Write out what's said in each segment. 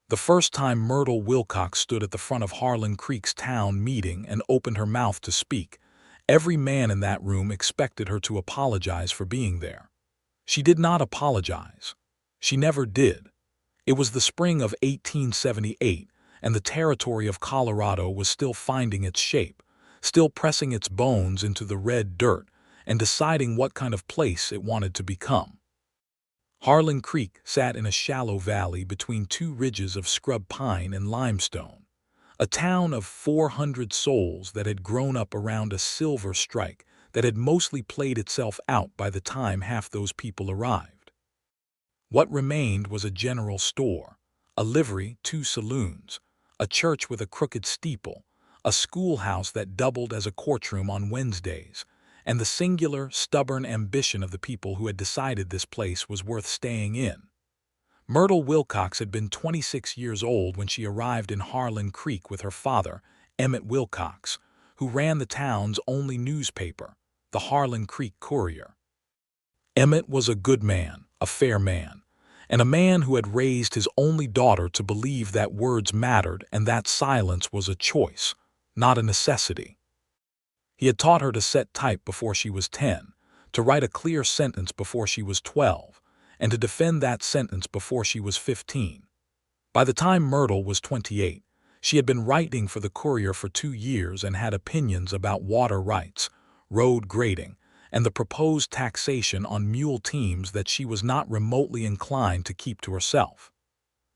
The first time Myrtle Wilcox stood at the front of Harlan Creek's town meeting and opened her mouth to speak, every man in that room expected her to apologize for being there. She did not apologize. She never did. It was the spring of 1878, and the territory of Colorado was still finding its shape, still pressing its bones into the red dirt and deciding what kind of place it wanted to become. Harlan Creek sat in a shallow valley between two ridges of scrub pine and limestone, a town of 400 souls that had grown up around a silver strike that had mostly played itself out by the time half those people arrived. What remained was a general store, a livery, 2 saloons, a church with a crooked steeple, a schoolhouse that doubled as a courtroom on Wednesdays, and the singular, stubborn ambition of the people who had decided this place was worth staying in. Myrtle Wilcox had been 26 years old when she arrived in Harlan Creek with her father, Emmett Wilcox, who ran the town's only newspaper, the Harlan Creek Courier. Emmett was a good man, a fair man, and a man who had raised his only daughter to believe that words mattered and that silence was a choice, not a necessity. He had taught her to set type before she was 10, to write a clear sentence before she was 12, and to defend that sentence before she was 15. By the time Myrtle was 28, she had been writing for the Courier for 2 years and had opinions about water rights, road grading, and the proposed taxation on mule teams that she was not remotely inclined to keep to herself.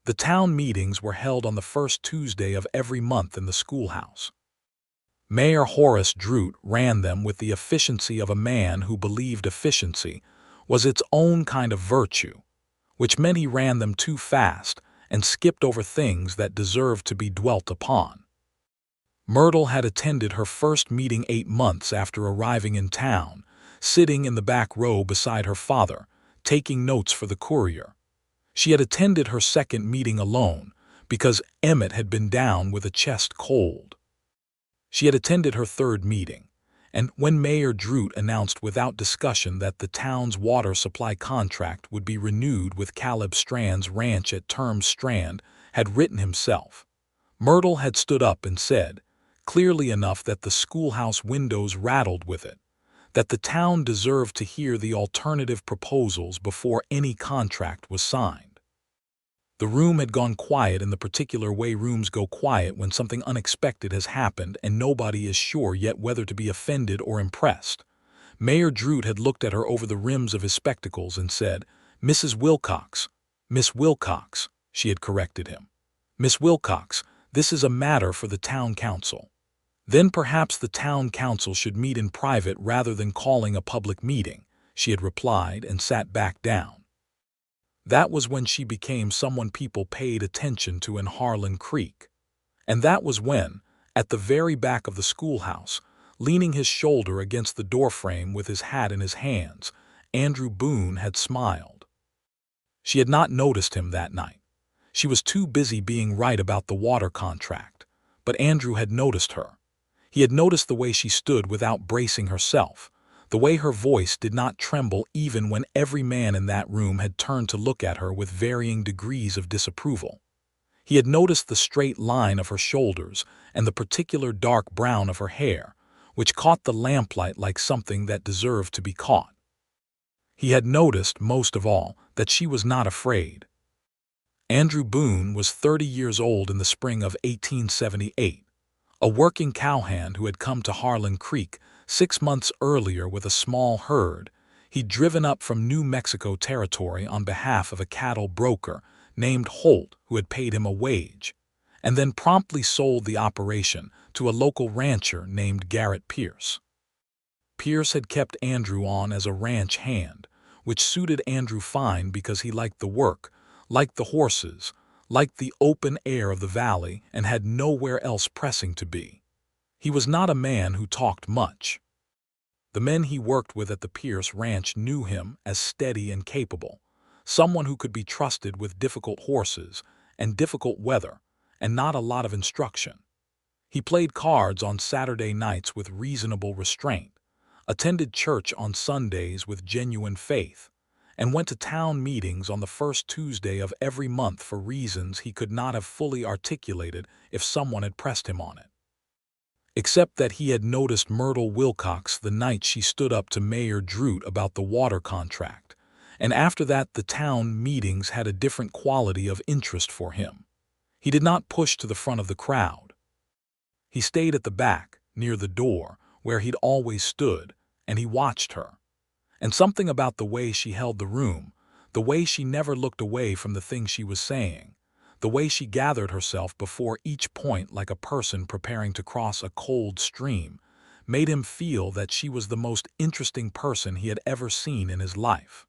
The town meetings were held on the first Tuesday of every month in the schoolhouse. Mayor Horace Drute ran them with the efficiency of a man who believed efficiency was its own kind of virtue, which meant he ran them too fast and skipped over things that deserved to be dwelt upon. Myrtle had attended her first meeting 8 months after arriving in town, sitting in the back row beside her father, taking notes for the Courier. She had attended her second meeting alone because Emmett had been down with a chest cold. She had attended her third meeting, and when Mayor Drute announced without discussion that the town's water supply contract would be renewed with Caleb Strand's ranch at Term Strand had written himself, Myrtle had stood up and said, clearly enough that the schoolhouse windows rattled with it, that the town deserved to hear the alternative proposals before any contract was signed. The room had gone quiet in the particular way rooms go quiet when something unexpected has happened and nobody is sure yet whether to be offended or impressed. Mayor Drute had looked at her over the rims of his spectacles and said, "Mrs. Wilcox, Miss Wilcox," she had corrected him. "Miss Wilcox, this is a matter for the town council." Then perhaps the town council should meet in private rather than calling a public meeting, she had replied and sat back down. That was when she became someone people paid attention to in Harlan Creek. And that was when, at the very back of the schoolhouse, leaning his shoulder against the doorframe with his hat in his hands, Andrew Boone had smiled. She had not noticed him that night. She was too busy being right about the water contract, but Andrew had noticed her. He had noticed the way she stood without bracing herself, the way her voice did not tremble even when every man in that room had turned to look at her with varying degrees of disapproval. He had noticed the straight line of her shoulders and the particular dark brown of her hair, which caught the lamplight like something that deserved to be caught. He had noticed, most of all, that she was not afraid. Andrew Boone was 30 years old in the spring of 1878, a working cowhand who had come to Harlan Creek 6 months earlier with a small herd. He'd driven up from New Mexico territory on behalf of a cattle broker named Holt who had paid him a wage, and then promptly sold the operation to a local rancher named Garrett Pierce. Pierce had kept Andrew on as a ranch hand, which suited Andrew fine because he liked the work, liked the horses, liked the open air of the valley, and had nowhere else pressing to be. He was not a man who talked much. The men he worked with at the Pierce Ranch knew him as steady and capable, someone who could be trusted with difficult horses and difficult weather, and not a lot of instruction. He played cards on Saturday nights with reasonable restraint, attended church on Sundays with genuine faith, and went to town meetings on the first Tuesday of every month for reasons he could not have fully articulated if someone had pressed him on it. Except that he had noticed Myrtle Wilcox the night she stood up to Mayor Drute about the water contract, and after that the town meetings had a different quality of interest for him. He did not push to the front of the crowd. He stayed at the back, near the door, where he'd always stood, and he watched her. And something about the way she held the room, the way she never looked away from the thing she was saying, the way she gathered herself before each point like a person preparing to cross a cold stream, made him feel that she was the most interesting person he had ever seen in his life.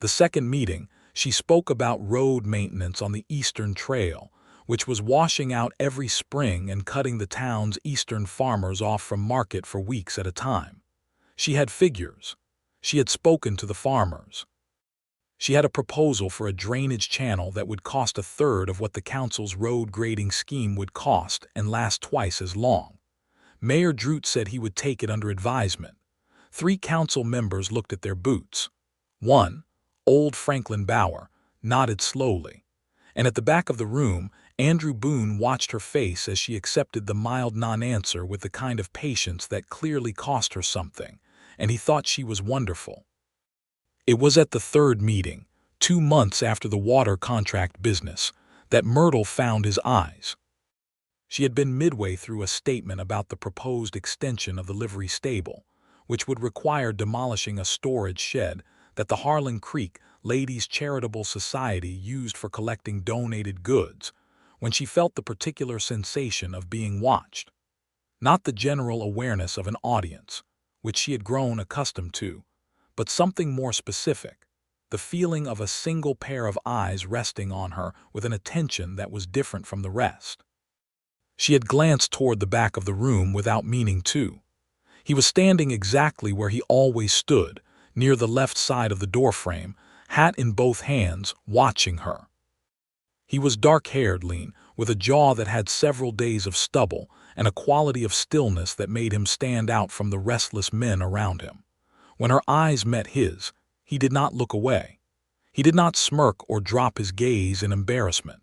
The second meeting, she spoke about road maintenance on the Eastern Trail, which was washing out every spring and cutting the town's eastern farmers off from market for weeks at a time. She had figures. She had spoken to the farmers. She had a proposal for a drainage channel that would cost a third of what the council's road grading scheme would cost and last twice as long. Mayor Drute said he would take it under advisement. 3 council members looked at their boots. One, old Franklin Bauer, nodded slowly, and at the back of the room, Andrew Boone watched her face as she accepted the mild non-answer with the kind of patience that clearly cost her something, and he thought she was wonderful. It was at the third meeting, 2 months after the water contract business, that Myrtle found his eyes. She had been midway through a statement about the proposed extension of the livery stable, which would require demolishing a storage shed that the Harlan Creek Ladies' Charitable Society used for collecting donated goods, when she felt the particular sensation of being watched. Not the general awareness of an audience, which she had grown accustomed to, but something more specific, the feeling of a single pair of eyes resting on her with an attention that was different from the rest. She had glanced toward the back of the room without meaning to. He was standing exactly where he always stood, near the left side of the doorframe, hat in both hands, watching her. He was dark-haired, lean, with a jaw that had several days of stubble and a quality of stillness that made him stand out from the restless men around him. When her eyes met his, he did not look away. He did not smirk or drop his gaze in embarrassment.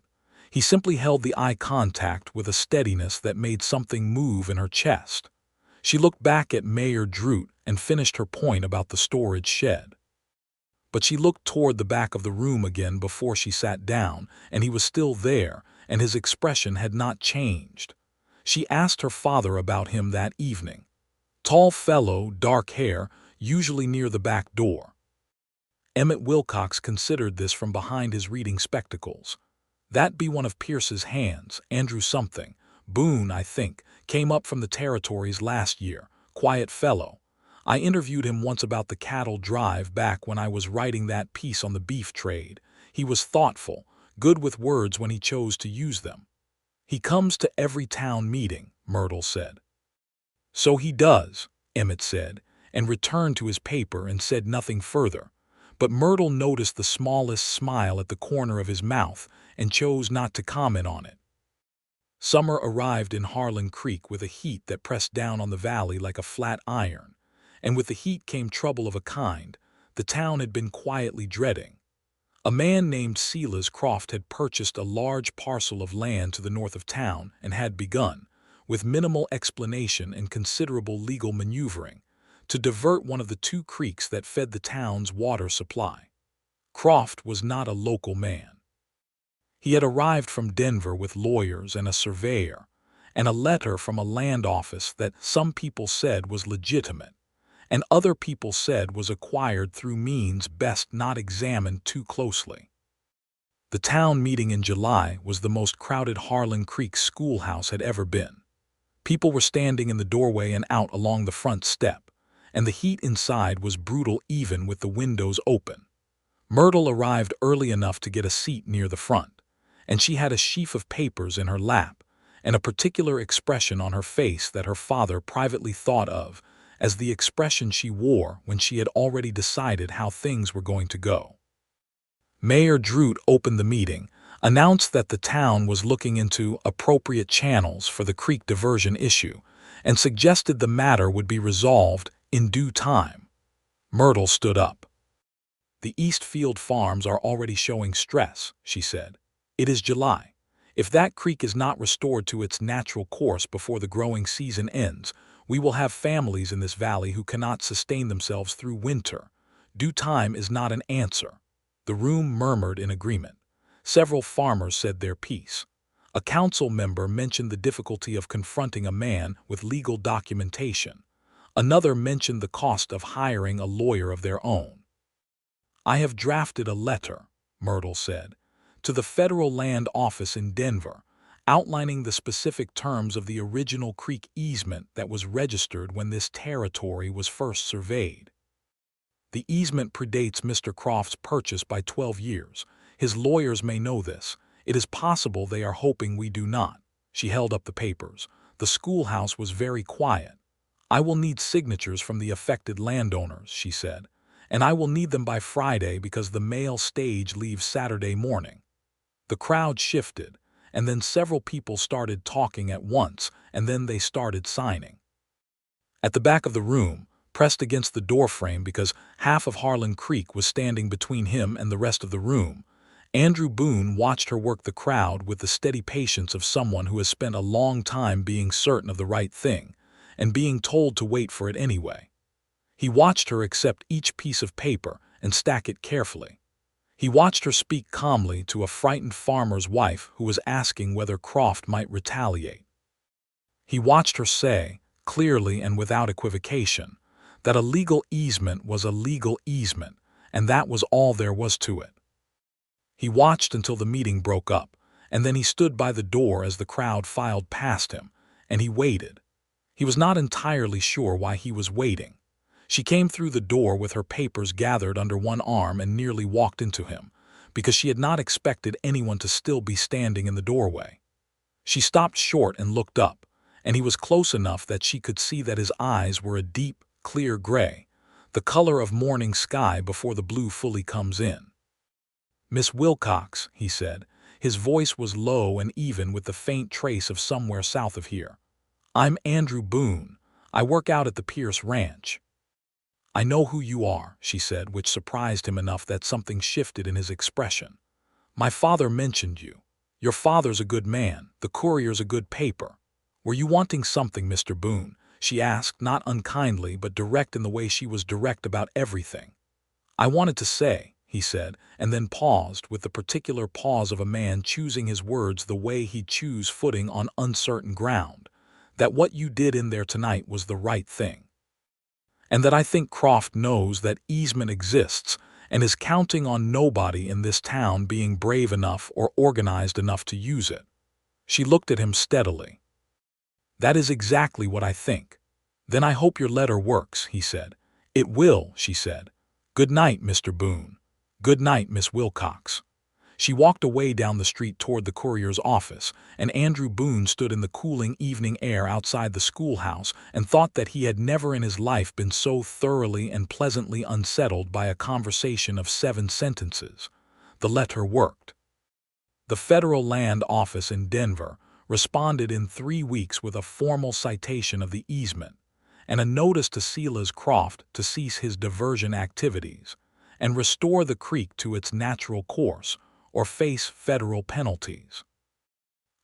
He simply held the eye contact with a steadiness that made something move in her chest. She looked back at Mayor Drute and finished her point about the storage shed. But she looked toward the back of the room again before she sat down, and he was still there, and his expression had not changed. She asked her father about him that evening. Tall fellow, dark hair, usually near the back door. Emmett Wilcox considered this from behind his reading spectacles. That be one of Pierce's hands, Andrew something. Boone, I think, came up from the territories last year. Quiet fellow. I interviewed him once about the cattle drive back when I was writing that piece on the beef trade. He was thoughtful, good with words when he chose to use them. He comes to every town meeting, Myrtle said. So he does, Emmett said, and returned to his paper and said nothing further. But Myrtle noticed the smallest smile at the corner of his mouth and chose not to comment on it. Summer arrived in Harlan Creek with a heat that pressed down on the valley like a flat iron, and with the heat came trouble of a kind the town had been quietly dreading. A man named Silas Croft had purchased a large parcel of land to the north of town and had begun, with minimal explanation and considerable legal maneuvering, to divert one of the 2 creeks that fed the town's water supply. Croft was not a local man. He had arrived from Denver with lawyers and a surveyor, and a letter from a land office that some people said was legitimate, and other people said was acquired through means best not examined too closely. The town meeting in July was the most crowded Harlan Creek schoolhouse had ever been. People were standing in the doorway and out along the front step, and the heat inside was brutal even with the windows open. Myrtle arrived early enough to get a seat near the front, and she had a sheaf of papers in her lap and a particular expression on her face that her father privately thought of as the expression she wore when she had already decided how things were going to go. Mayor Drute opened the meeting, announced that the town was looking into appropriate channels for the creek diversion issue, and suggested the matter would be resolved in due time. Myrtle stood up. The East Field farms are already showing stress, she said. It is July. If that creek is not restored to its natural course before the growing season ends, we will have families in this valley who cannot sustain themselves through winter. Due time is not an answer. The room murmured in agreement. Several farmers said their piece. A council member mentioned the difficulty of confronting a man with legal documentation. Another mentioned the cost of hiring a lawyer of their own. I have drafted a letter, Myrtle said, to the Federal Land Office in Denver, outlining the specific terms of the original creek easement that was registered when this territory was first surveyed. The easement predates Mr. Croft's purchase by 12 years. His lawyers may know this. It is possible they are hoping we do not. She held up the papers. The schoolhouse was very quiet. I will need signatures from the affected landowners, she said, and I will need them by Friday because the mail stage leaves Saturday morning. The crowd shifted, and then several people started talking at once, and then they started signing. At the back of the room, pressed against the doorframe because half of Harlan Creek was standing between him and the rest of the room, Andrew Boone watched her work the crowd with the steady patience of someone who has spent a long time being certain of the right thing and being told to wait for it anyway. He watched her accept each piece of paper and stack it carefully. He watched her speak calmly to a frightened farmer's wife who was asking whether Croft might retaliate. He watched her say, clearly and without equivocation, that a legal easement was a legal easement, and that was all there was to it. He watched until the meeting broke up, and then he stood by the door as the crowd filed past him, and he waited. He was not entirely sure why he was waiting. She came through the door with her papers gathered under one arm and nearly walked into him, because she had not expected anyone to still be standing in the doorway. She stopped short and looked up, and he was close enough that she could see that his eyes were a deep, clear gray, the color of morning sky before the blue fully comes in. "Miss Wilcox," he said. His voice was low and even with the faint trace of somewhere south of here. "I'm Andrew Boone. I work out at the Pierce Ranch." "I know who you are," she said, which surprised him enough that something shifted in his expression. "My father mentioned you. Your father's a good man. The Courier's a good paper. Were you wanting something, Mr. Boone?" she asked, not unkindly but direct in the way she was direct about everything. "I wanted to say," he said, and then paused with the particular pause of a man choosing his words the way he'd choose footing on uncertain ground, "that what you did in there tonight was the right thing. And that I think Croft knows that easement exists and is counting on nobody in this town being brave enough or organized enough to use it." She looked at him steadily. "That is exactly what I think." "Then I hope your letter works," he said. "It will," she said. "Good night, Mr. Boone." "Good night, Miss Wilcox." She walked away down the street toward the Courier's office, and Andrew Boone stood in the cooling evening air outside the schoolhouse and thought that he had never in his life been so thoroughly and pleasantly unsettled by a conversation of 7 sentences. The letter worked. The Federal Land Office in Denver responded in 3 weeks with a formal citation of the easement and a notice to Silas Croft to cease his diversion activities and restore the creek to its natural course or face federal penalties.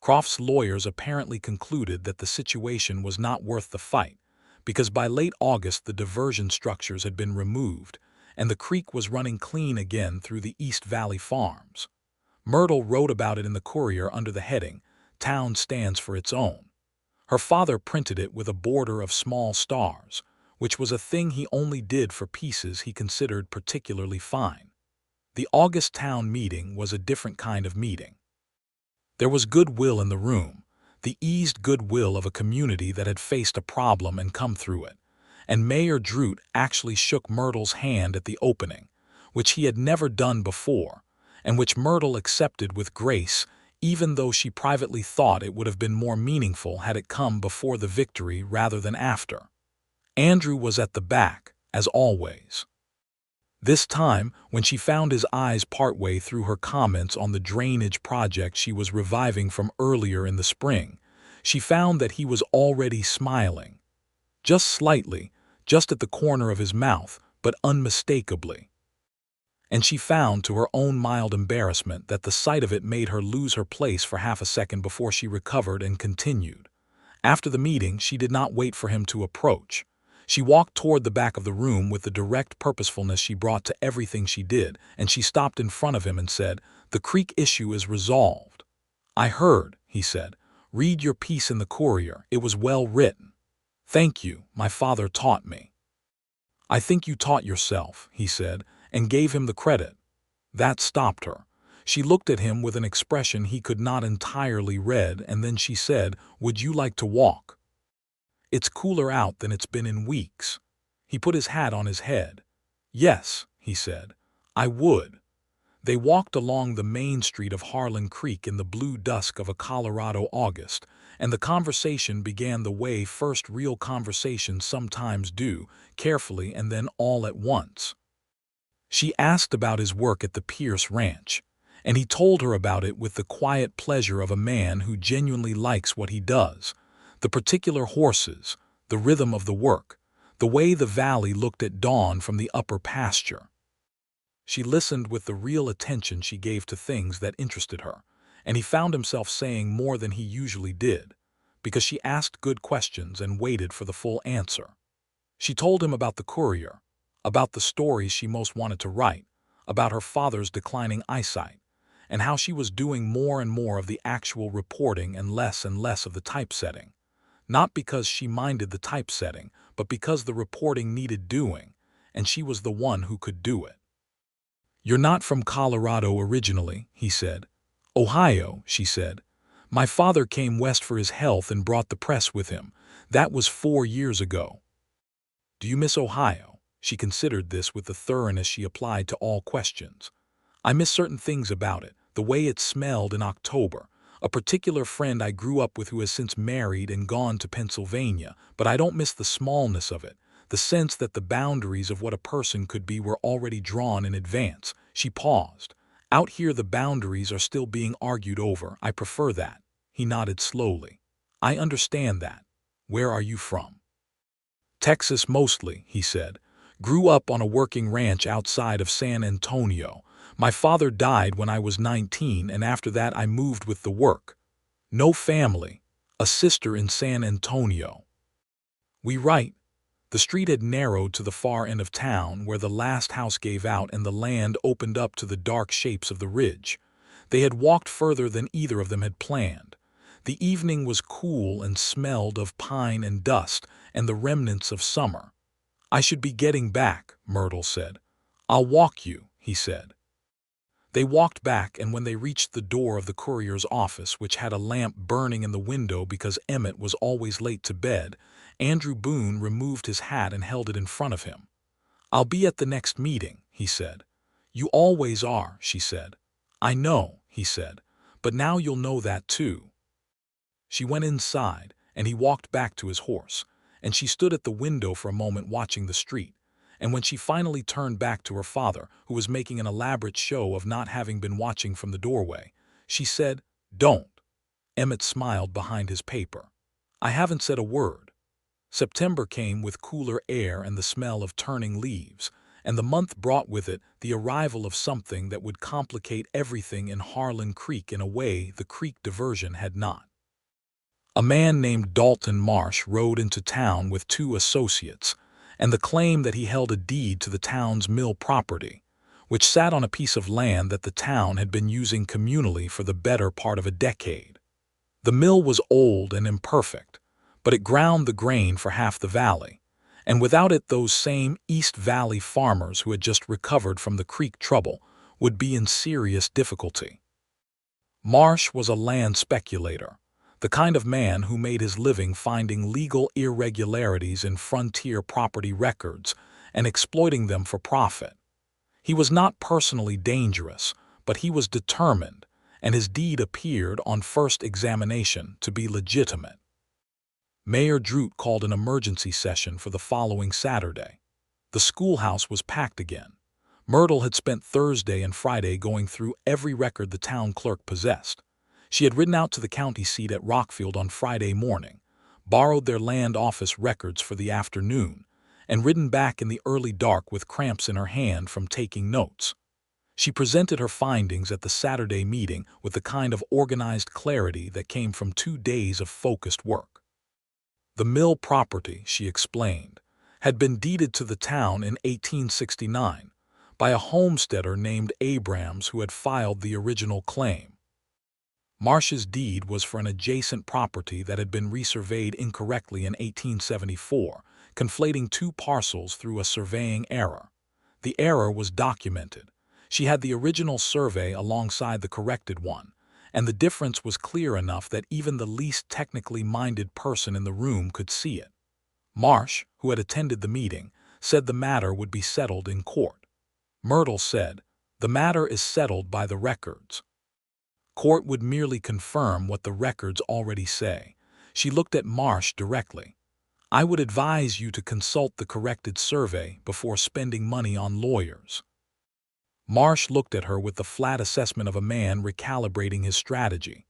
Croft's lawyers apparently concluded that the situation was not worth the fight because by late August the diversion structures had been removed and the creek was running clean again through the East Valley farms. Myrtle wrote about it in the Courier under the heading, "Town Stands for Its Own." Her father printed it with a border of small stars, which was a thing he only did for pieces he considered particularly fine. The August town meeting was a different kind of meeting. There was goodwill in the room, the eased goodwill of a community that had faced a problem and come through it, and Mayor Dreut actually shook Myrtle's hand at the opening, which he had never done before, and which Myrtle accepted with grace, even though she privately thought it would have been more meaningful had it come before the victory rather than after. Andrew was at the back, as always. This time, when she found his eyes partway through her comments on the drainage project she was reviving from earlier in the spring, she found that he was already smiling. Just slightly, just at the corner of his mouth, but unmistakably. and she found, to her own mild embarrassment, that the sight of it made her lose her place for half a second before she recovered and continued. After the meeting, she did not wait for him to approach. She walked toward the back of the room with the direct purposefulness she brought to everything she did, and she stopped in front of him and said, "The Creek issue is resolved." "I heard," he said. "Read your piece in the Courier. It was well written." "Thank you. My father taught me." "I think you taught yourself," he said, and gave him the credit. That stopped her. She looked at him with an expression he could not entirely read, and then she said, "Would you like to walk? It's cooler out than it's been in weeks." He put his hat on his head. "Yes," he said, "I would." They walked along the main street of Harlan Creek in the blue dusk of a Colorado August, and the conversation began the way first real conversations sometimes do, carefully and then all at once. She asked about his work at the Pierce Ranch, and he told her about it with the quiet pleasure of a man who genuinely likes what he does. The particular horses, the rhythm of the work, the way the valley looked at dawn from the upper pasture. She listened with the real attention she gave to things that interested her, and he found himself saying more than he usually did, because she asked good questions and waited for the full answer. She told him about the Courier, about the stories she most wanted to write, about her father's declining eyesight, and how she was doing more and more of the actual reporting and less of the typesetting. Not because she minded the typesetting, but because the reporting needed doing, and she was the one who could do it. "You're not from Colorado originally," he said. "Ohio," she said. "My father came west for his health and brought the press with him. That was 4 years ago." "Do you miss Ohio?" She considered this with the thoroughness she applied to all questions. "I miss certain things about it, the way it smelled in October, a particular friend I grew up with who has since married and gone to Pennsylvania, but I don't miss the smallness of it, the sense that the boundaries of what a person could be were already drawn in advance." She paused. "Out here the boundaries are still being argued over. I prefer that." He nodded slowly. "I understand that. Where are you from?" "Texas mostly," he said. "Grew up on a working ranch outside of San Antonio. My father died when I was 19, and after that I moved with the work. No family. A sister in San Antonio." "We right." The street had narrowed to the far end of town, where the last house gave out and the land opened up to the dark shapes of the ridge. They had walked further than either of them had planned. The evening was cool and smelled of pine and dust and the remnants of summer. "I should be getting back," Myrtle said. "I'll walk you," he said. They walked back, and when they reached the door of the Courier's office, which had a lamp burning in the window because Emmett was always late to bed, Andrew Boone removed his hat and held it in front of him. "I'll be at the next meeting," he said. "You always are," she said. "I know," he said, "but now you'll know that too." She went inside, and he walked back to his horse, and she stood at the window for a moment watching the street, and when she finally turned back to her father, who was making an elaborate show of not having been watching from the doorway, she said, "Don't." Emmett smiled behind his paper. "I haven't said a word." September came with cooler air and the smell of turning leaves, and the month brought with it the arrival of something that would complicate everything in Harlan Creek in a way the creek diversion had not. A man named Dalton Marsh rode into town with 2 associates, and the claim that he held a deed to the town's mill property, which sat on a piece of land that the town had been using communally for the better part of a decade. The mill was old and imperfect, but it ground the grain for half the valley, and without it those same East Valley farmers who had just recovered from the creek trouble would be in serious difficulty. Marsh was a land speculator, the kind of man who made his living finding legal irregularities in frontier property records and exploiting them for profit. He was not personally dangerous, but he was determined, and his deed appeared on first examination to be legitimate. Mayor Dreut called an emergency session for the following Saturday. The schoolhouse was packed again. Myrtle had spent Thursday and Friday going through every record the town clerk possessed. She had ridden out to the county seat at Rockfield on Friday morning, borrowed their land office records for the afternoon, and ridden back in the early dark with cramps in her hand from taking notes. She presented her findings at the Saturday meeting with the kind of organized clarity that came from 2 days of focused work. The mill property, she explained, had been deeded to the town in 1869 by a homesteader named Abrams who had filed the original claim. Marsh's deed was for an adjacent property that had been resurveyed incorrectly in 1874, conflating 2 parcels through a surveying error. The error was documented. She had the original survey alongside the corrected one, and the difference was clear enough that even the least technically minded person in the room could see it. Marsh, who had attended the meeting, said the matter would be settled in court. Myrtle said, "The matter is settled by the records." Court would merely confirm what the records already say. She looked at Marsh directly. "I would advise you to consult the corrected survey before spending money on lawyers." Marsh looked at her with the flat assessment of a man recalibrating his strategy.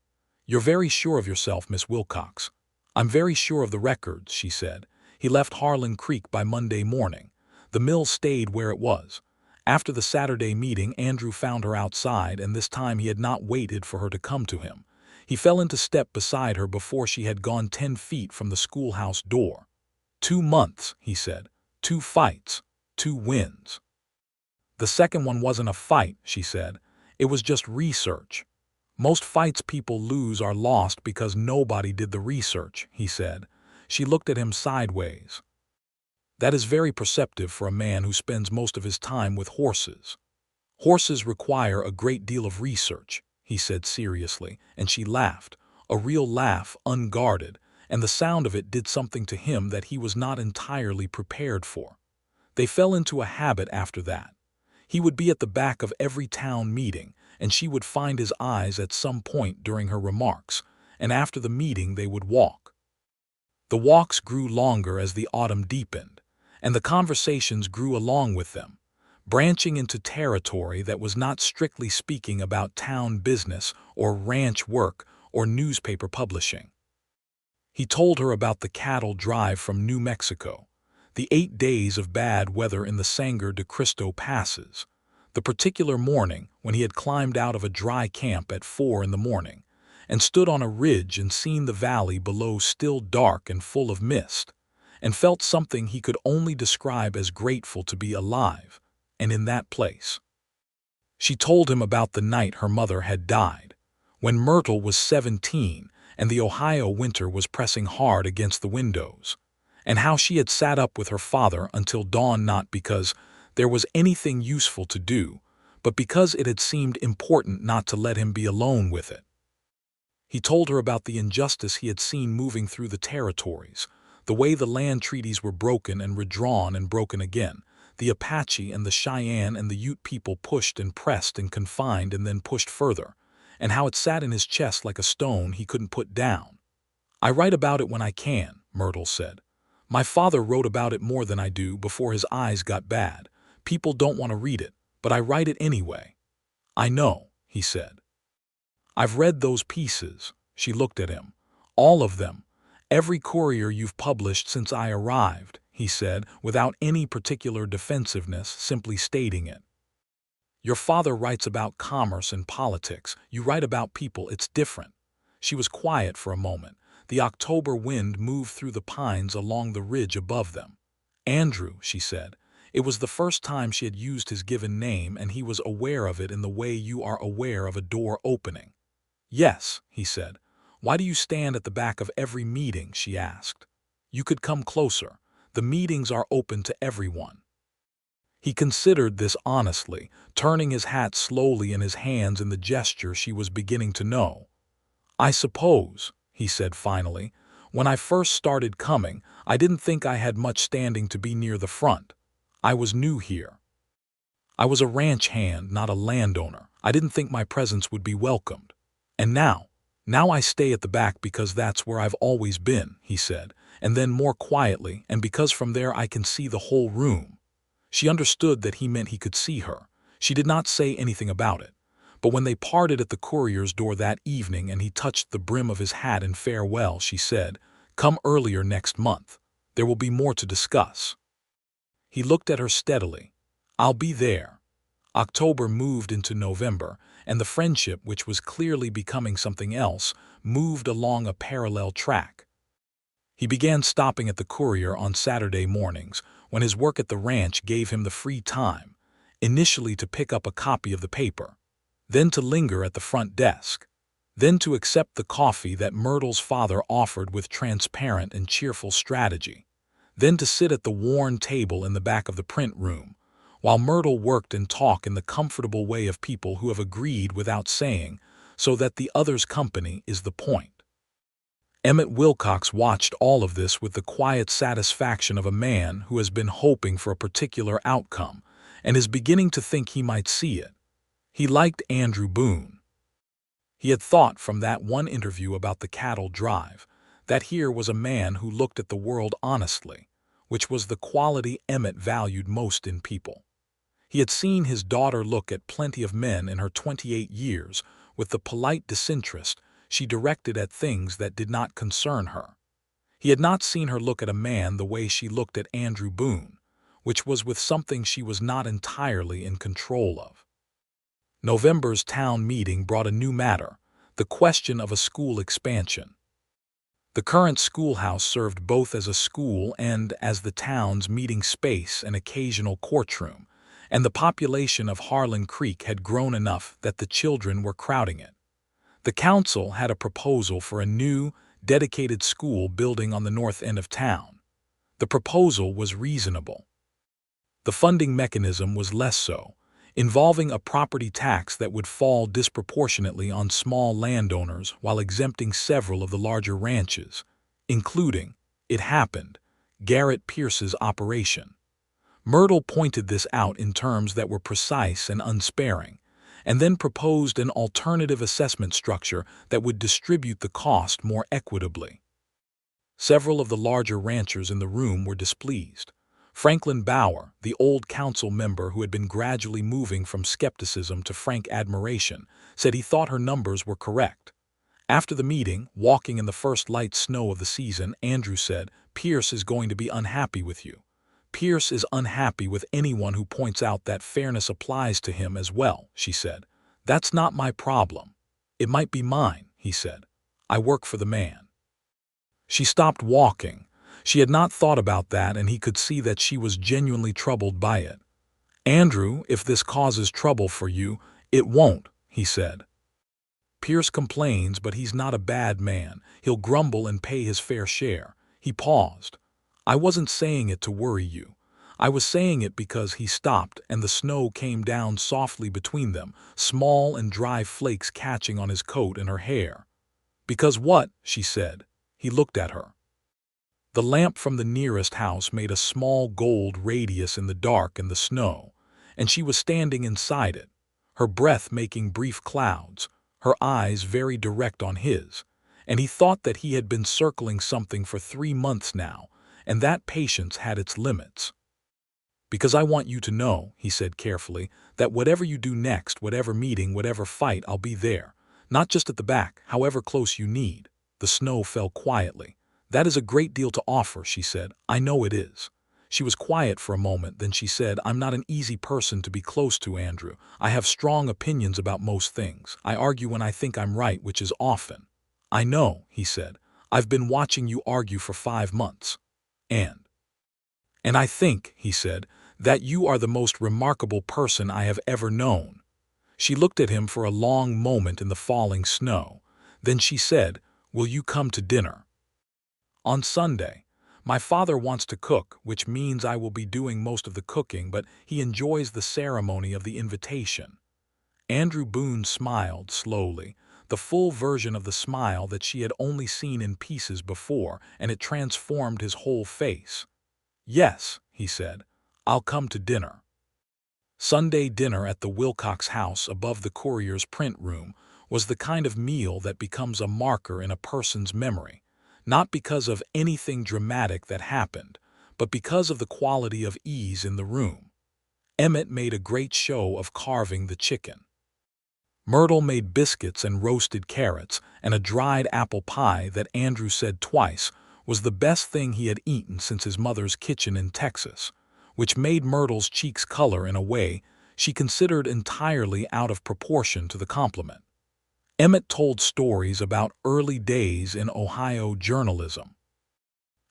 "You're very sure of yourself, Miss Wilcox." "I'm very sure of the records," she said. "He left Harlan Creek by Monday morning. The mill stayed where it was. After the Saturday meeting, Andrew found her outside, and this time he had not waited for her to come to him. He fell into step beside her before she had gone 10 feet from the schoolhouse door. 2 months, he said. 2 fights. 2 wins." "The second one wasn't a fight," she said. "It was just research." "Most fights people lose are lost because nobody did the research," he said. She looked at him sideways. "That is very perceptive for a man who spends most of his time with horses." "Horses require a great deal of research," he said seriously, and she laughed, a real laugh, unguarded, and the sound of it did something to him that he was not entirely prepared for. They fell into a habit after that. He would be at the back of every town meeting, and she would find his eyes at some point during her remarks, and after the meeting they would walk. The walks grew longer as the autumn deepened, and the conversations grew along with them, branching into territory that was not strictly speaking about town business or ranch work or newspaper publishing. He told her about the cattle drive from New Mexico, the 8 days of bad weather in the Sangre de Cristo passes, the particular morning when he had climbed out of a dry camp at 4 in the morning and stood on a ridge and seen the valley below still dark and full of mist, and felt something he could only describe as grateful to be alive and in that place. She told him about the night her mother had died, when Myrtle was 17 and the Ohio winter was pressing hard against the windows, and how she had sat up with her father until dawn, not because there was anything useful to do, but because it had seemed important not to let him be alone with it. He told her about the injustice he had seen moving through the territories, the way the land treaties were broken and redrawn and broken again, the Apache and the Cheyenne and the Ute people pushed and pressed and confined and then pushed further, and how it sat in his chest like a stone he couldn't put down. "I write about it when I can," Myrtle said. "My father wrote about it more than I do before his eyes got bad. People don't want to read it, but I write it anyway." "I know," he said. "I've read those pieces." She looked at him. "All of them. Every courier you've published since I arrived," he said, without any particular defensiveness, simply stating it. "Your father writes about commerce and politics. You write about people. It's different." She was quiet for a moment. The October wind moved through the pines along the ridge above them. "Andrew," she said. It was the first time she had used his given name, and he was aware of it in the way you are aware of a door opening. "Yes," he said. "Why do you stand at the back of every meeting?" she asked. "You could come closer. The meetings are open to everyone." He considered this honestly, turning his hat slowly in his hands in the gesture she was beginning to know. "I suppose," he said finally, "when I first started coming, I didn't think I had much standing to be near the front. I was new here. I was a ranch hand, not a landowner. I didn't think my presence would be welcomed. And now I stay at the back because that's where I've always been," he said, and then more quietly, "and because from there I can see the whole room." She understood that he meant he could see her. She did not say anything about it. But when they parted at the courier's door that evening and he touched the brim of his hat in farewell, she said, "Come earlier next month. There will be more to discuss." He looked at her steadily. "I'll be there." October moved into November, and the friendship, which was clearly becoming something else, moved along a parallel track. He began stopping at the Courier on Saturday mornings, when his work at the ranch gave him the free time, initially to pick up a copy of the paper, then to linger at the front desk, then to accept the coffee that Myrtle's father offered with transparent and cheerful strategy, then to sit at the worn table in the back of the print room, while Myrtle worked and talked in the comfortable way of people who have agreed without saying, so that the other's company is the point. Emmett Wilcox watched all of this with the quiet satisfaction of a man who has been hoping for a particular outcome and is beginning to think he might see it. He liked Andrew Boone. He had thought from that one interview about the cattle drive that here was a man who looked at the world honestly, which was the quality Emmett valued most in people. He had seen his daughter look at plenty of men in her 28 years with the polite disinterest she directed at things that did not concern her. He had not seen her look at a man the way she looked at Andrew Boone, which was with something she was not entirely in control of. November's town meeting brought a new matter, the question of a school expansion. The current schoolhouse served both as a school and as the town's meeting space and occasional courtroom, and the population of Harlan Creek had grown enough that the children were crowding it. The council had a proposal for a new, dedicated school building on the north end of town. The proposal was reasonable. The funding mechanism was less so, involving a property tax that would fall disproportionately on small landowners while exempting several of the larger ranches, including, it happened, Garrett Pierce's operation. Myrtle pointed this out in terms that were precise and unsparing, and then proposed an alternative assessment structure that would distribute the cost more equitably. Several of the larger ranchers in the room were displeased. Franklin Bauer, the old council member who had been gradually moving from skepticism to frank admiration, said he thought her numbers were correct. After the meeting, walking in the first light snow of the season, Andrew said, "Pierce is going to be unhappy with you. Pierce is unhappy with anyone who points out that fairness applies to him as well," she said. "That's not my problem. It might be mine," he said. "I work for the man." She stopped walking. She had not thought about that, and he could see that she was genuinely troubled by it. "Andrew, if this causes trouble for you, it won't," he said. "Pierce complains, but he's not a bad man. He'll grumble and pay his fair share." He paused. "I wasn't saying it to worry you. I was saying it because," he stopped, and the snow came down softly between them, small and dry flakes catching on his coat and her hair. "Because what?" she said. He looked at her. The lamp from the nearest house made a small gold radius in the dark and the snow, and she was standing inside it, her breath making brief clouds, her eyes very direct on his, and he thought that he had been circling something for 3 months now, and that patience had its limits. "Because I want you to know," he said carefully, "that whatever you do next, whatever meeting, whatever fight, I'll be there. Not just at the back, however close you need." The snow fell quietly. "That is a great deal to offer," she said. "I know it is." She was quiet for a moment, then she said, "I'm not an easy person to be close to, Andrew. I have strong opinions about most things. I argue when I think I'm right, which is often." "I know," he said. "I've been watching you argue for 5 months. And I think," he said, "that you are the most remarkable person I have ever known." She looked at him for a long moment in the falling snow. Then she said, "Will you come to dinner?" "On Sunday. My father wants to cook, which means I will be doing most of the cooking, but he enjoys the ceremony of the invitation." Andrew Boone smiled slowly, the full version of the smile that she had only seen in pieces before, and it transformed his whole face. "Yes," he said, "I'll come to dinner." Sunday dinner at the Wilcox house above the Courier's print room was the kind of meal that becomes a marker in a person's memory, not because of anything dramatic that happened, but because of the quality of ease in the room. Emmett made a great show of carving the chicken. Myrtle made biscuits and roasted carrots and a dried apple pie that Andrew said twice was the best thing he had eaten since his mother's kitchen in Texas, which made Myrtle's cheeks color in a way she considered entirely out of proportion to the compliment. Emmett told stories about early days in Ohio journalism.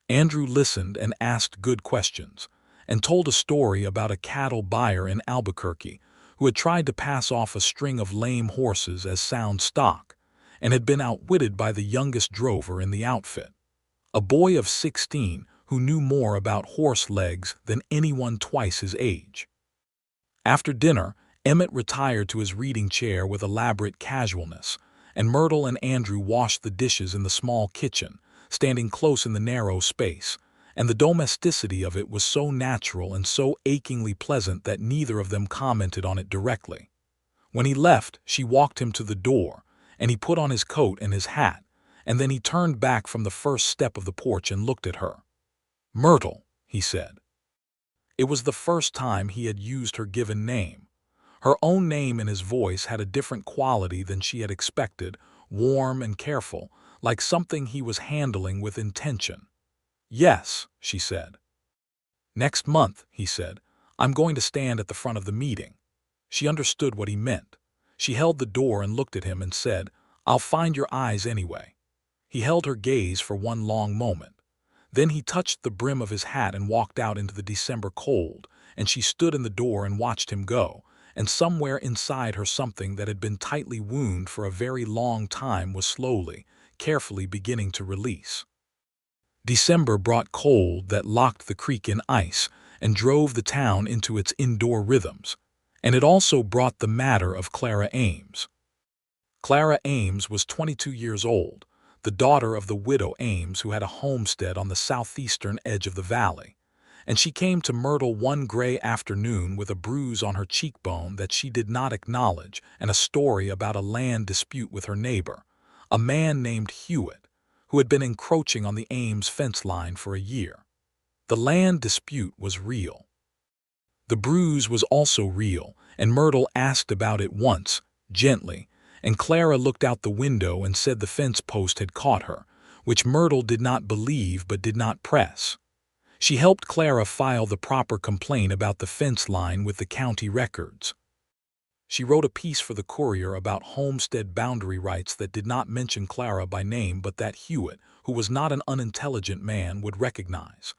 Andrew listened and asked good questions, and told a story about a cattle buyer in Albuquerque who had tried to pass off a string of lame horses as sound stock, and had been outwitted by the youngest drover in the outfit, a boy of 16 who knew more about horse legs than anyone twice his age. After dinner, Emmett retired to his reading chair with elaborate casualness, and Myrtle and Andrew washed the dishes in the small kitchen, standing close in the narrow space, and the domesticity of it was so natural and so achingly pleasant that neither of them commented on it directly. When he left, she walked him to the door, and he put on his coat and his hat, and then he turned back from the first step of the porch and looked at her. "Myrtle," he said. It was the first time he had used her given name. Her own name in his voice had a different quality than she had expected, warm and careful, like something he was handling with intention. "Yes," she said. "Next month," he said, "I'm going to stand at the front of the meeting." She understood what he meant. She held the door and looked at him and said, "I'll find your eyes anyway." He held her gaze for one long moment. Then he touched the brim of his hat and walked out into the December cold, and she stood in the door and watched him go, and somewhere inside her something that had been tightly wound for a very long time was slowly, carefully beginning to release. December brought cold that locked the creek in ice and drove the town into its indoor rhythms, and it also brought the matter of Clara Ames. Clara Ames was 22 years old, the daughter of the widow Ames who had a homestead on the southeastern edge of the valley, and she came to Myrtle one gray afternoon with a bruise on her cheekbone that she did not acknowledge and a story about a land dispute with her neighbor, a man named Hewitt, who had been encroaching on the Ames fence line for a year. The land dispute was real. The bruise was also real, and Myrtle asked about it once, gently, and Clara looked out the window and said the fence post had caught her, which Myrtle did not believe but did not press. She helped Clara file the proper complaint about the fence line with the county records. She wrote a piece for the Courier about homestead boundary rights that did not mention Clara by name but that Hewitt, who was not an unintelligent man, would recognize.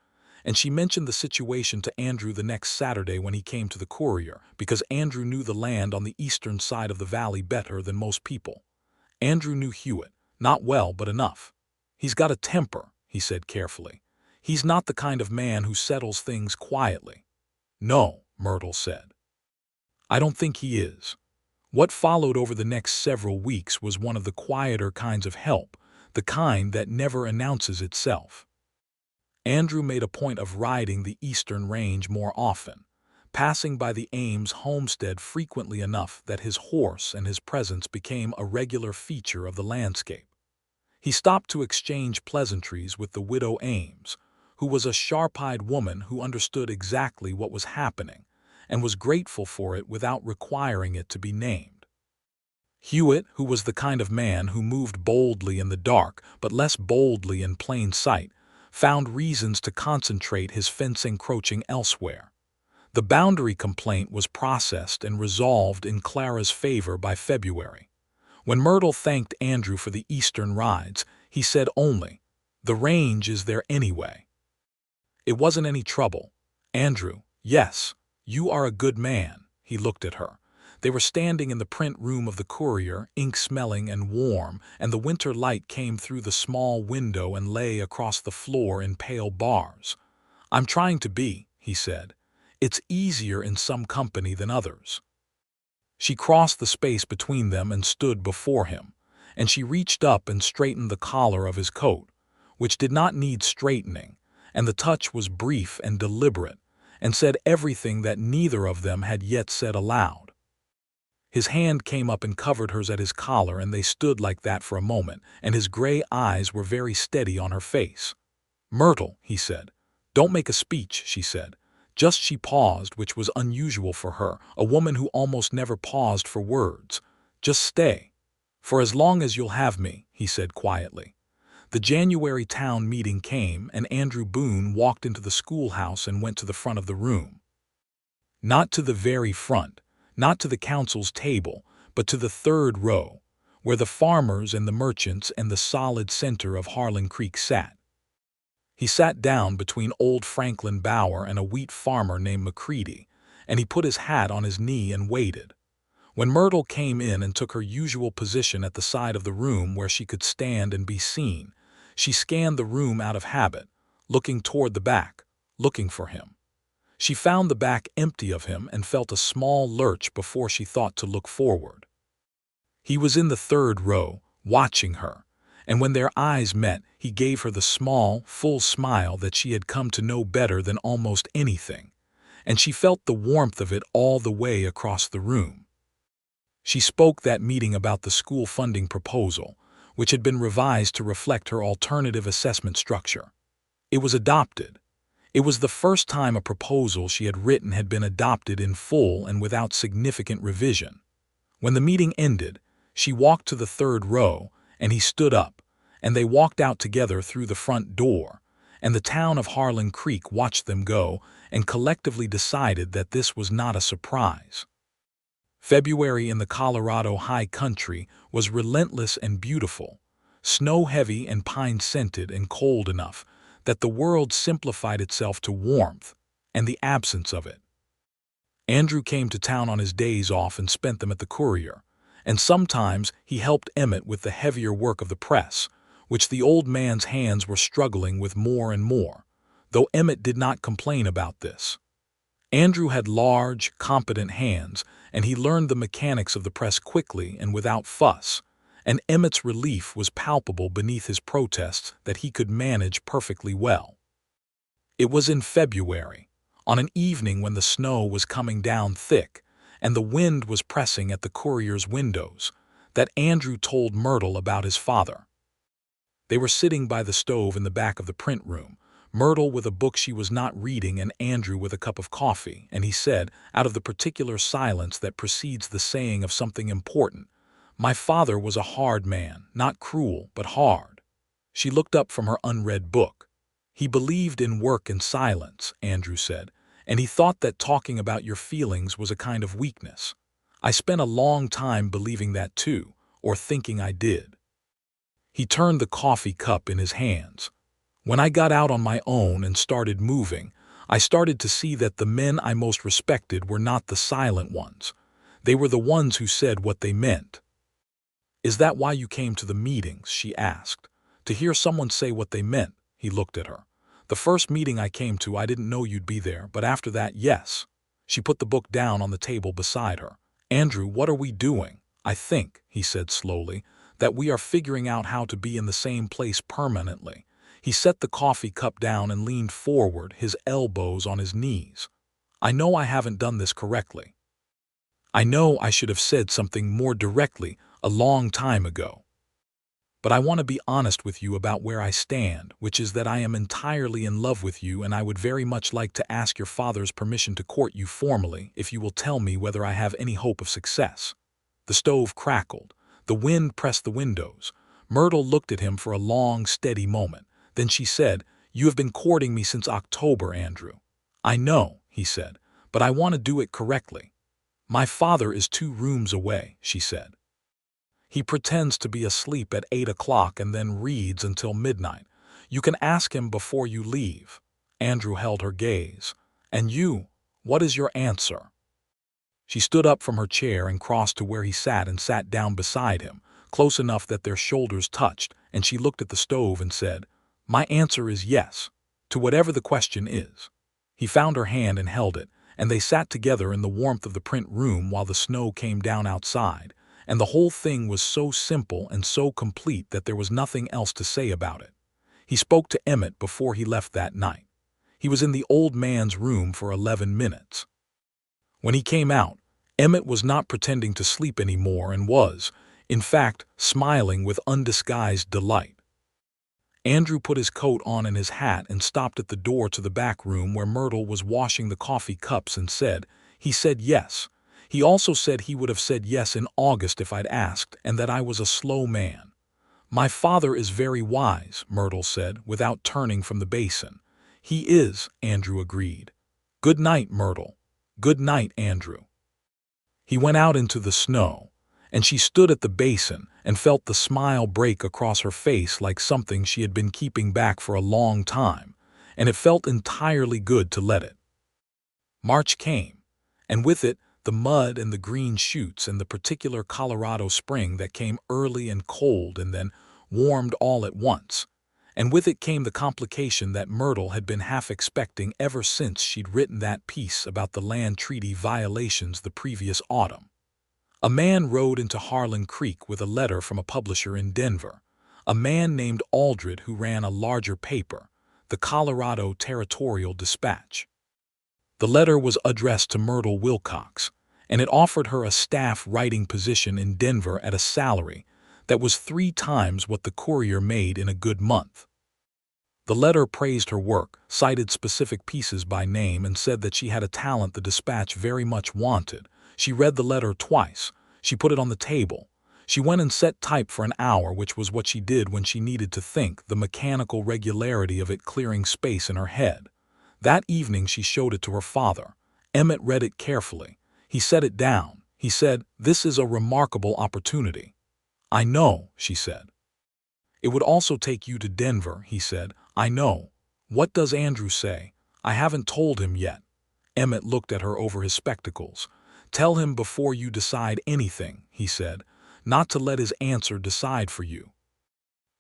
And she mentioned the situation to Andrew the next Saturday when he came to the Courier, because Andrew knew the land on the eastern side of the valley better than most people. Andrew knew Hewitt, not well but enough. "He's got a temper," he said carefully. "He's not the kind of man who settles things quietly." "No," Myrtle said. "I don't think he is." What followed over the next several weeks was one of the quieter kinds of help, the kind that never announces itself. Andrew made a point of riding the eastern range more often, passing by the Ames homestead frequently enough that his horse and his presence became a regular feature of the landscape. He stopped to exchange pleasantries with the widow Ames, who was a sharp-eyed woman who understood exactly what was happening and was grateful for it without requiring it to be named. Hewitt, who was the kind of man who moved boldly in the dark but less boldly in plain sight, found reasons to concentrate his fence encroaching elsewhere. The boundary complaint was processed and resolved in Clara's favor by February. When Myrtle thanked Andrew for the eastern rides, he said only, "The range is there anyway." It wasn't any trouble. "Andrew, yes, you are a good man." He looked at her. They were standing in the print room of the Courier, ink-smelling and warm, and the winter light came through the small window and lay across the floor in pale bars. "I'm trying to be," he said. "It's easier in some company than others." She crossed the space between them and stood before him, and she reached up and straightened the collar of his coat, which did not need straightening, and the touch was brief and deliberate, and said everything that neither of them had yet said aloud. His hand came up and covered hers at his collar, and they stood like that for a moment, and his gray eyes were very steady on her face. "Myrtle," he said. "Don't make a speech," she said. Just she paused, which was unusual for her, a woman who almost never paused for words. "Just stay. For as long as you'll have me," he said quietly. The January town meeting came, and Andrew Boone walked into the schoolhouse and went to the front of the room. Not to the very front, not to the council's table, but to the third row, where the farmers and the merchants and the solid center of Harlan Creek sat. He sat down between old Franklin Bauer and a wheat farmer named McCready, and he put his hat on his knee and waited. When Myrtle came in and took her usual position at the side of the room where she could stand and be seen, she scanned the room out of habit, looking toward the back, looking for him. She found the back empty of him and felt a small lurch before she thought to look forward. He was in the third row, watching her, and when their eyes met, he gave her the small, full smile that she had come to know better than almost anything, and she felt the warmth of it all the way across the room. She spoke that meeting about the school funding proposal, which had been revised to reflect her alternative assessment structure. It was adopted. It was the first time a proposal she had written had been adopted in full and without significant revision. When the meeting ended, she walked to the third row, and he stood up, and they walked out together through the front door, and the town of Harlan Creek watched them go and collectively decided that this was not a surprise. February in the Colorado high country was relentless and beautiful, snow-heavy and pine-scented and cold enough that the world simplified itself to warmth and the absence of it. Andrew came to town on his days off and spent them at the Courier, and sometimes he helped Emmett with the heavier work of the press, which the old man's hands were struggling with more and more, though Emmett did not complain about this. Andrew had large, competent hands, and he learned the mechanics of the press quickly and without fuss, and Emmett's relief was palpable beneath his protests that he could manage perfectly well. It was in February, on an evening when the snow was coming down thick and the wind was pressing at the Courier's windows, that Andrew told Myrtle about his father. They were sitting by the stove in the back of the print room, Myrtle with a book she was not reading and Andrew with a cup of coffee, and he said, out of the particular silence that precedes the saying of something important, "My father was a hard man, not cruel, but hard." She looked up from her unread book. "He believed in work and silence," Andrew said, "and he thought that talking about your feelings was a kind of weakness. I spent a long time believing that too, or thinking I did." He turned the coffee cup in his hands. "When I got out on my own and started moving, I started to see that the men I most respected were not the silent ones. They were the ones who said what they meant." "Is that why you came to the meetings?" she asked. "To hear someone say what they meant?" He looked at her. "The first meeting I came to, I didn't know you'd be there, but after that, yes." She put the book down on the table beside her. "Andrew, what are we doing? I think," he said slowly, "that we are figuring out how to be in the same place permanently." He set the coffee cup down and leaned forward, his elbows on his knees. "I know I haven't done this correctly. I know I should have said something more directly a long time ago. But I want to be honest with you about where I stand, which is that I am entirely in love with you, and I would very much like to ask your father's permission to court you formally if you will tell me whether I have any hope of success." The stove crackled. The wind pressed the windows. Myrtle looked at him for a long, steady moment. Then she said, "You have been courting me since October, Andrew." "I know," he said, "but I want to do it correctly." "My father is 2 rooms away," she said. "He pretends to be asleep at 8 o'clock and then reads until midnight. You can ask him before you leave." Andrew held her gaze. "And you, what is your answer?" She stood up from her chair and crossed to where he sat and sat down beside him, close enough that their shoulders touched, and she looked at the stove and said, "My answer is yes, to whatever the question is." He found her hand and held it, and they sat together in the warmth of the print room while the snow came down outside, and the whole thing was so simple and so complete that there was nothing else to say about it. He spoke to Emmett before he left that night. He was in the old man's room for 11 minutes. When he came out, Emmett was not pretending to sleep anymore and was, in fact, smiling with undisguised delight. Andrew put his coat on and his hat and stopped at the door to the back room where Myrtle was washing the coffee cups and said, "He said yes. He also said he would have said yes in August if I'd asked, and that I was a slow man." "My father is very wise," Myrtle said, without turning from the basin. "He is," Andrew agreed. "Good night, Myrtle." "Good night, Andrew." He went out into the snow, and she stood at the basin and felt the smile break across her face like something she had been keeping back for a long time, and it felt entirely good to let it. March came, and with it the mud and the green shoots and the particular Colorado spring that came early and cold and then warmed all at once. And with it came the complication that Myrtle had been half expecting ever since she'd written that piece about the land treaty violations the previous autumn. A man rode into Harlan Creek with a letter from a publisher in Denver, a man named Aldred who ran a larger paper, the Colorado Territorial Dispatch. The letter was addressed to Myrtle Wilcox, and it offered her a staff writing position in Denver at a salary that was 3 times what the Courier made in a good month. The letter praised her work, cited specific pieces by name, and said that she had a talent the Dispatch very much wanted. She read the letter twice. She put it on the table. She went and set type for an hour, which was what she did when she needed to think, the mechanical regularity of it clearing space in her head. That evening she showed it to her father. Emmett read it carefully. He set it down. He said, "This is a remarkable opportunity." "I know," she said. "It would also take you to Denver," he said. "I know. What does Andrew say?" "I haven't told him yet." Emmett looked at her over his spectacles. "Tell him before you decide anything," he said, "not to let his answer decide for you,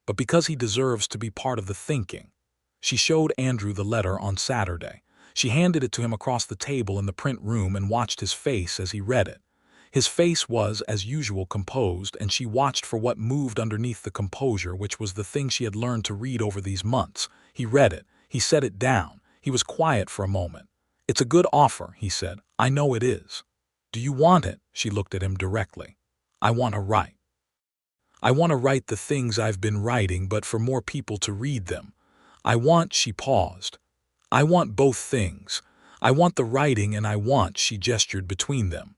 but because he deserves to be part of the thinking." She showed Andrew the letter on Saturday. She handed it to him across the table in the print room and watched his face as he read it. His face was, as usual, composed, and she watched for what moved underneath the composure, which was the thing she had learned to read over these months. He read it. He set it down. He was quiet for a moment. "It's a good offer," he said. "I know it is." "Do you want it?" She looked at him directly. "I want to write. I want to write the things I've been writing, but for more people to read them. I want," she paused. "I want both things. I want the writing and I want," she gestured between them.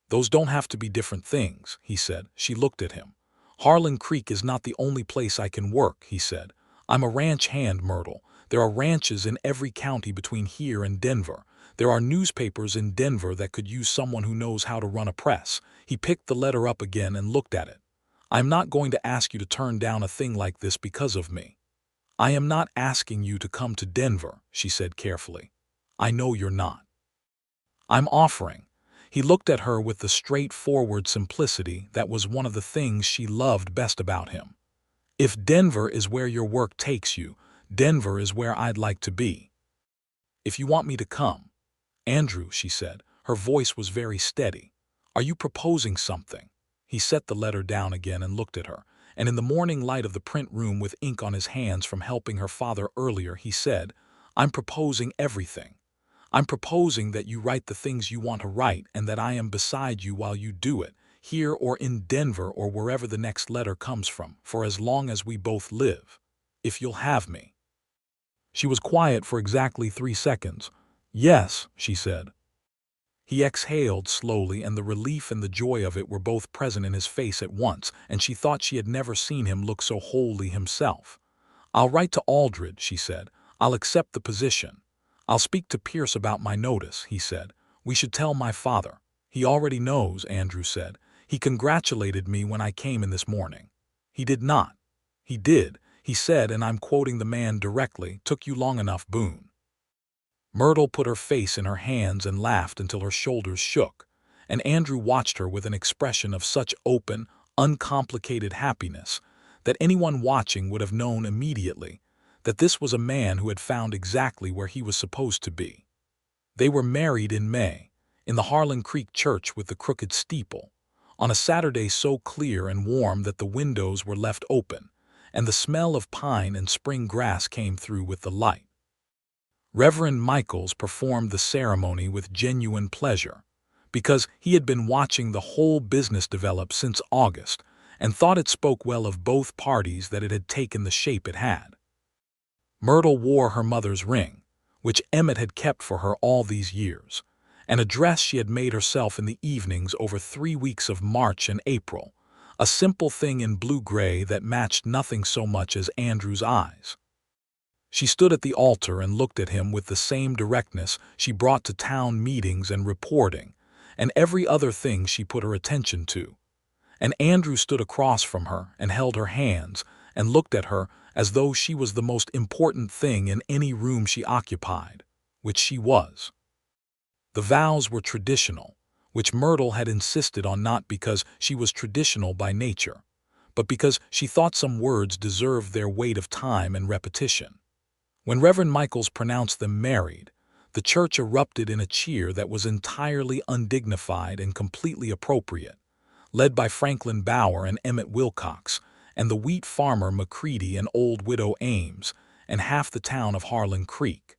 "Those don't have to be different things," he said. She looked at him. "Harlan Creek is not the only place I can work," he said. "I'm a ranch hand, Myrtle. There are ranches in every county between here and Denver. There are newspapers in Denver that could use someone who knows how to run a press." He picked the letter up again and looked at it. "I'm not going to ask you to turn down a thing like this because of me. I am not asking you to come to Denver," she said carefully. "I know you're not. I'm offering." He looked at her with the straightforward simplicity that was one of the things she loved best about him. "If Denver is where your work takes you, Denver is where I'd like to be. If you want me to come." "Andrew," she said. Her voice was very steady. "Are you proposing something?" He set the letter down again and looked at her, and in the morning light of the print room with ink on his hands from helping her father earlier, he said, "I'm proposing everything. I'm proposing that you write the things you want to write and that I am beside you while you do it, here or in Denver or wherever the next letter comes from, for as long as we both live. If you'll have me." She was quiet for exactly 3 seconds. "Yes," she said. He exhaled slowly, and the relief and the joy of it were both present in his face at once, and she thought she had never seen him look so wholly himself. "I'll write to Aldred," she said. "I'll accept the position. I'll speak to Pierce about my notice," he said. "We should tell my father." "He already knows," Andrew said. "He congratulated me when I came in this morning." "He did not." "He did. He said, and I'm quoting the man directly, 'Took you long enough, Boone.'" Myrtle put her face in her hands and laughed until her shoulders shook, and Andrew watched her with an expression of such open, uncomplicated happiness that anyone watching would have known immediately that this was a man who had found exactly where he was supposed to be. They were married in May, in the Harlan Creek church with the crooked steeple, on a Saturday so clear and warm that the windows were left open, and the smell of pine and spring grass came through with the light. Reverend Michaels performed the ceremony with genuine pleasure, because he had been watching the whole business develop since August and thought it spoke well of both parties that it had taken the shape it had. Myrtle wore her mother's ring, which Emmett had kept for her all these years, and a dress she had made herself in the evenings over 3 weeks of March and April, a simple thing in blue-gray that matched nothing so much as Andrew's eyes. She stood at the altar and looked at him with the same directness she brought to town meetings and reporting, and every other thing she put her attention to. And Andrew stood across from her and held her hands and looked at her as though she was the most important thing in any room she occupied, which she was. The vows were traditional, which Myrtle had insisted on not because she was traditional by nature, but because she thought some words deserved their weight of time and repetition. When Reverend Michaels pronounced them married, the church erupted in a cheer that was entirely undignified and completely appropriate, led by Franklin Bauer and Emmett Wilcox, and the wheat farmer Macready and old widow Ames, and half the town of Harlan Creek.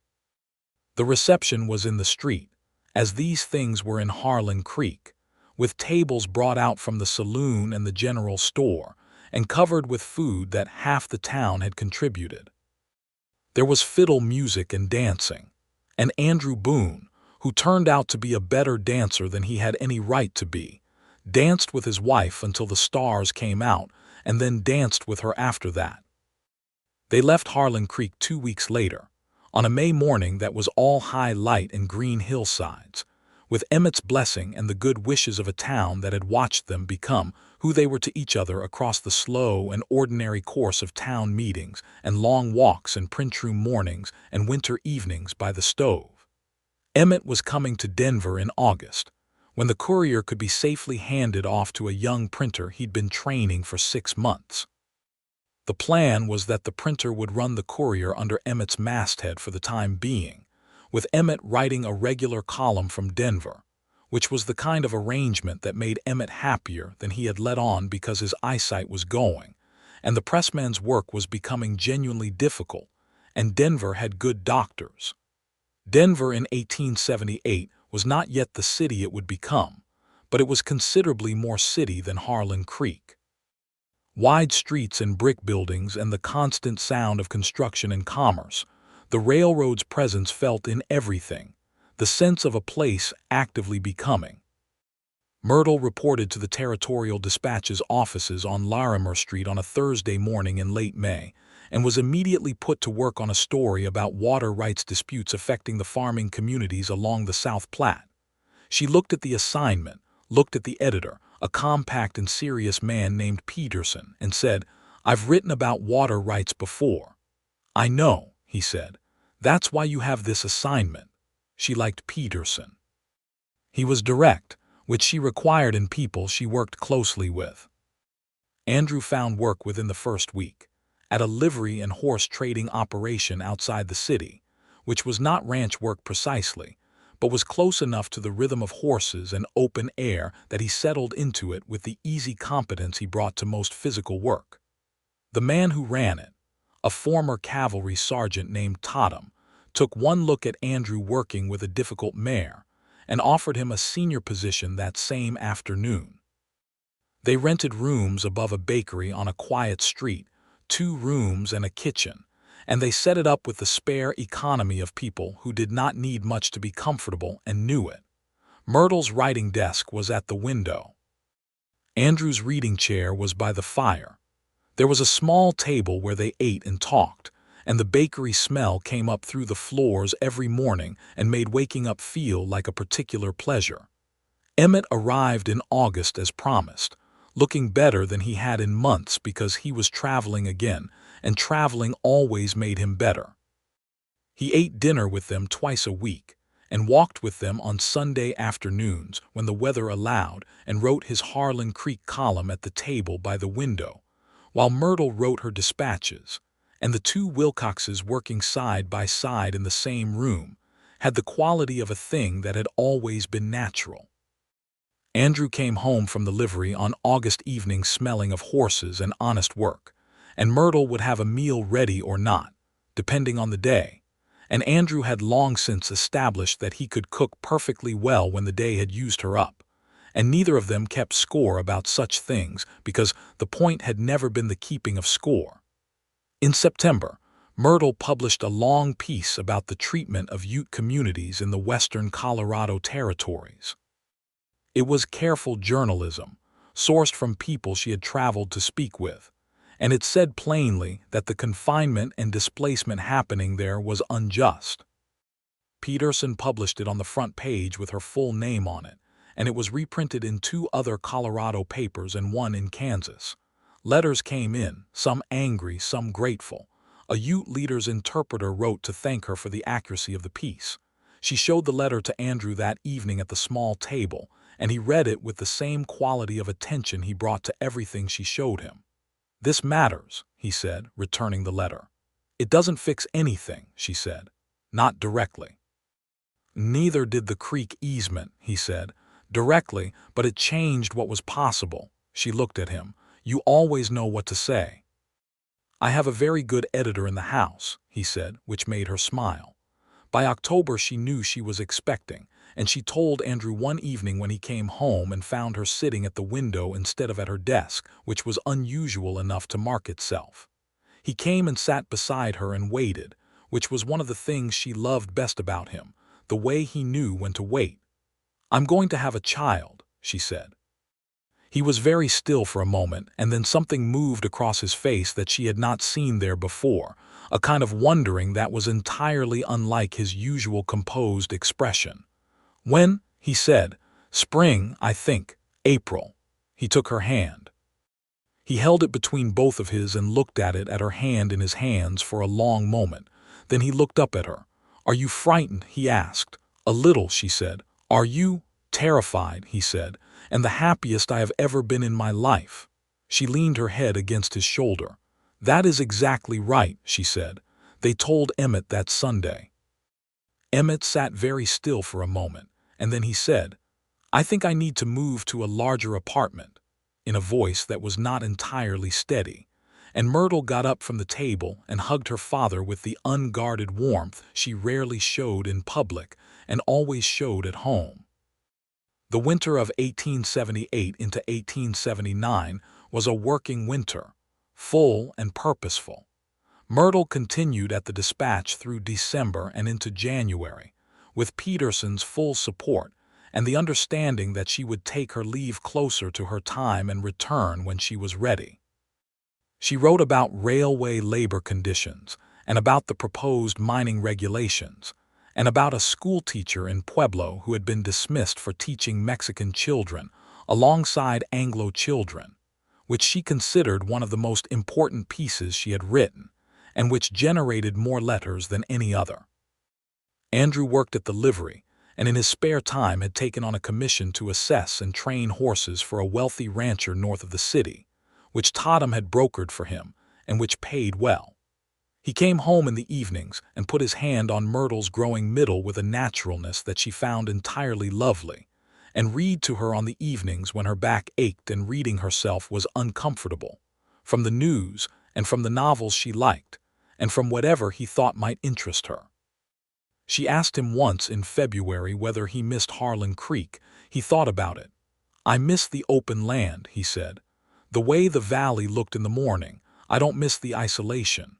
The reception was in the street, as these things were in Harlan Creek, with tables brought out from the saloon and the general store, and covered with food that half the town had contributed. There was fiddle music and dancing, and Andrew Boone, who turned out to be a better dancer than he had any right to be, danced with his wife until the stars came out, and then danced with her after that. They left Harlan Creek 2 weeks later, on a May morning that was all high light and green hillsides, with Emmett's blessing and the good wishes of a town that had watched them become who they were to each other across the slow and ordinary course of town meetings and long walks and print-room mornings and winter evenings by the stove. Emmett was coming to Denver in August, when the courier could be safely handed off to a young printer he'd been training for 6 months. The plan was that the printer would run the courier under Emmett's masthead for the time being, with Emmett writing a regular column from Denver, which was the kind of arrangement that made Emmett happier than he had let on because his eyesight was going, and the pressman's work was becoming genuinely difficult, and Denver had good doctors. Denver in 1878 was not yet the city it would become, but it was considerably more city than Harlan Creek. Wide streets and brick buildings and the constant sound of construction and commerce, the railroad's presence felt in everything, the sense of a place actively becoming. Myrtle reported to the Territorial Dispatch's offices on Larimer Street on a Thursday morning in late May, and was immediately put to work on a story about water rights disputes affecting the farming communities along the South Platte. She looked at the assignment, looked at the editor, a compact and serious man named Peterson, and said, "I've written about water rights before." "I know," he said. "That's why you have this assignment." She liked Peterson. He was direct, which she required in people she worked closely with. Andrew found work within the first week, at a livery and horse trading operation outside the city, which was not ranch work precisely, but was close enough to the rhythm of horses and open air that he settled into it with the easy competence he brought to most physical work. The man who ran it, a former cavalry sergeant named Totham, took one look at Andrew working with a difficult mare and offered him a senior position that same afternoon. They rented rooms above a bakery on a quiet street, 2 rooms and a kitchen, and they set it up with the spare economy of people who did not need much to be comfortable and knew it. Myrtle's writing desk was at the window. Andrew's reading chair was by the fire. There was a small table where they ate and talked, and the bakery smell came up through the floors every morning and made waking up feel like a particular pleasure. Emmett arrived in August as promised, looking better than he had in months because he was traveling again, and traveling always made him better. He ate dinner with them twice a week, and walked with them on Sunday afternoons when the weather allowed, and wrote his Harlan Creek column at the table by the window, while Myrtle wrote her dispatches, and the 2 Wilcoxes working side by side in the same room had the quality of a thing that had always been natural. Andrew came home from the livery on August evenings smelling of horses and honest work, and Myrtle would have a meal ready or not, depending on the day, and Andrew had long since established that he could cook perfectly well when the day had used her up, and neither of them kept score about such things because the point had never been the keeping of score. In September, Myrtle published a long piece about the treatment of Ute communities in the western Colorado territories. It was careful journalism, sourced from people she had traveled to speak with, and it said plainly that the confinement and displacement happening there was unjust. Peterson published it on the front page with her full name on it, and it was reprinted in 2 other Colorado papers and 1 in Kansas. Letters came in, some angry, some grateful. A Ute leader's interpreter wrote to thank her for the accuracy of the piece. She showed the letter to Andrew that evening at the small table, and he read it with the same quality of attention he brought to everything she showed him. "This matters," he said, returning the letter. "It doesn't fix anything," she said. "Not directly." "Neither did the creek easement," he said. "Directly, but it changed what was possible." She looked at him. "You always know what to say." "I have a very good editor in the house," he said, which made her smile. By October she knew she was expecting, and she told Andrew one evening when he came home and found her sitting at the window instead of at her desk, which was unusual enough to mark itself. He came and sat beside her and waited, which was one of the things she loved best about him, the way he knew when to wait. "I'm going to have a child," she said. He was very still for a moment, and then something moved across his face that she had not seen there before, a kind of wondering that was entirely unlike his usual composed expression. "When?" he said. "Spring, I think. April." He took her hand. He held it between both of his and looked at her hand in his hands for a long moment. Then he looked up at her. "Are you frightened?" he asked. "A little," she said. "Are you?" "Terrified," he said, "and the happiest I have ever been in my life." She leaned her head against his shoulder. "That is exactly right," she said. "They told Emmett that Sunday." Emmett sat very still for a moment, and then he said, "I think I need to move to a larger apartment," in a voice that was not entirely steady. And Myrtle got up from the table and hugged her father with the unguarded warmth she rarely showed in public and always showed at home. The winter of 1878 into 1879 was a working winter, full and purposeful. Myrtle continued at the Dispatch through December and into January, with Peterson's full support and the understanding that she would take her leave closer to her time and return when she was ready. She wrote about railway labor conditions and about the proposed mining regulations, and about a schoolteacher in Pueblo who had been dismissed for teaching Mexican children alongside Anglo children, which she considered one of the most important pieces she had written, and which generated more letters than any other. Andrew worked at the livery, and in his spare time had taken on a commission to assess and train horses for a wealthy rancher north of the city, which Totham had brokered for him, and which paid well. He came home in the evenings and put his hand on Myrtle's growing middle with a naturalness that she found entirely lovely, and read to her on the evenings when her back ached and reading herself was uncomfortable, from the news and from the novels she liked, and from whatever he thought might interest her. She asked him once in February whether he missed Harlan Creek. He thought about it. "I miss the open land," he said. "The way the valley looked in the morning. I don't miss the isolation."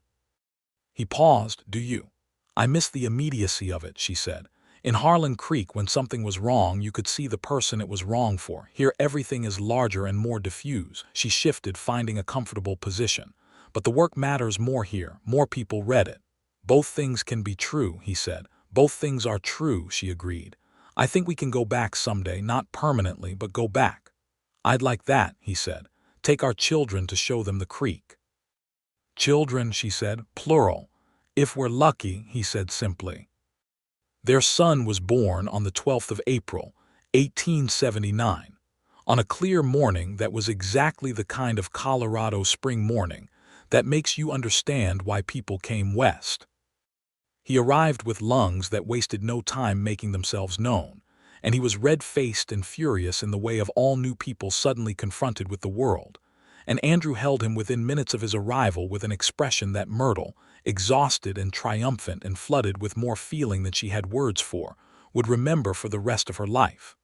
He paused. "Do you?" "I miss the immediacy of it," she said. "In Harlan Creek, when something was wrong, you could see the person it was wrong for. Here everything is larger and more diffuse." She shifted, finding a comfortable position. "But the work matters more here. More people read it." "Both things can be true," he said. "Both things are true," she agreed. "I think we can go back someday, not permanently, but go back." "I'd like that," he said. "Take our children to show them the creek." "Children," she said, "plural." "If we're lucky," he said simply. Their son was born on the 12th of April, 1879, on a clear morning that was exactly the kind of Colorado spring morning that makes you understand why people came west. He arrived with lungs that wasted no time making themselves known, and he was red-faced and furious in the way of all new people suddenly confronted with the world, and Andrew held him within minutes of his arrival with an expression that Myrtle, exhausted and triumphant and flooded with more feeling than she had words for, would remember for the rest of her life.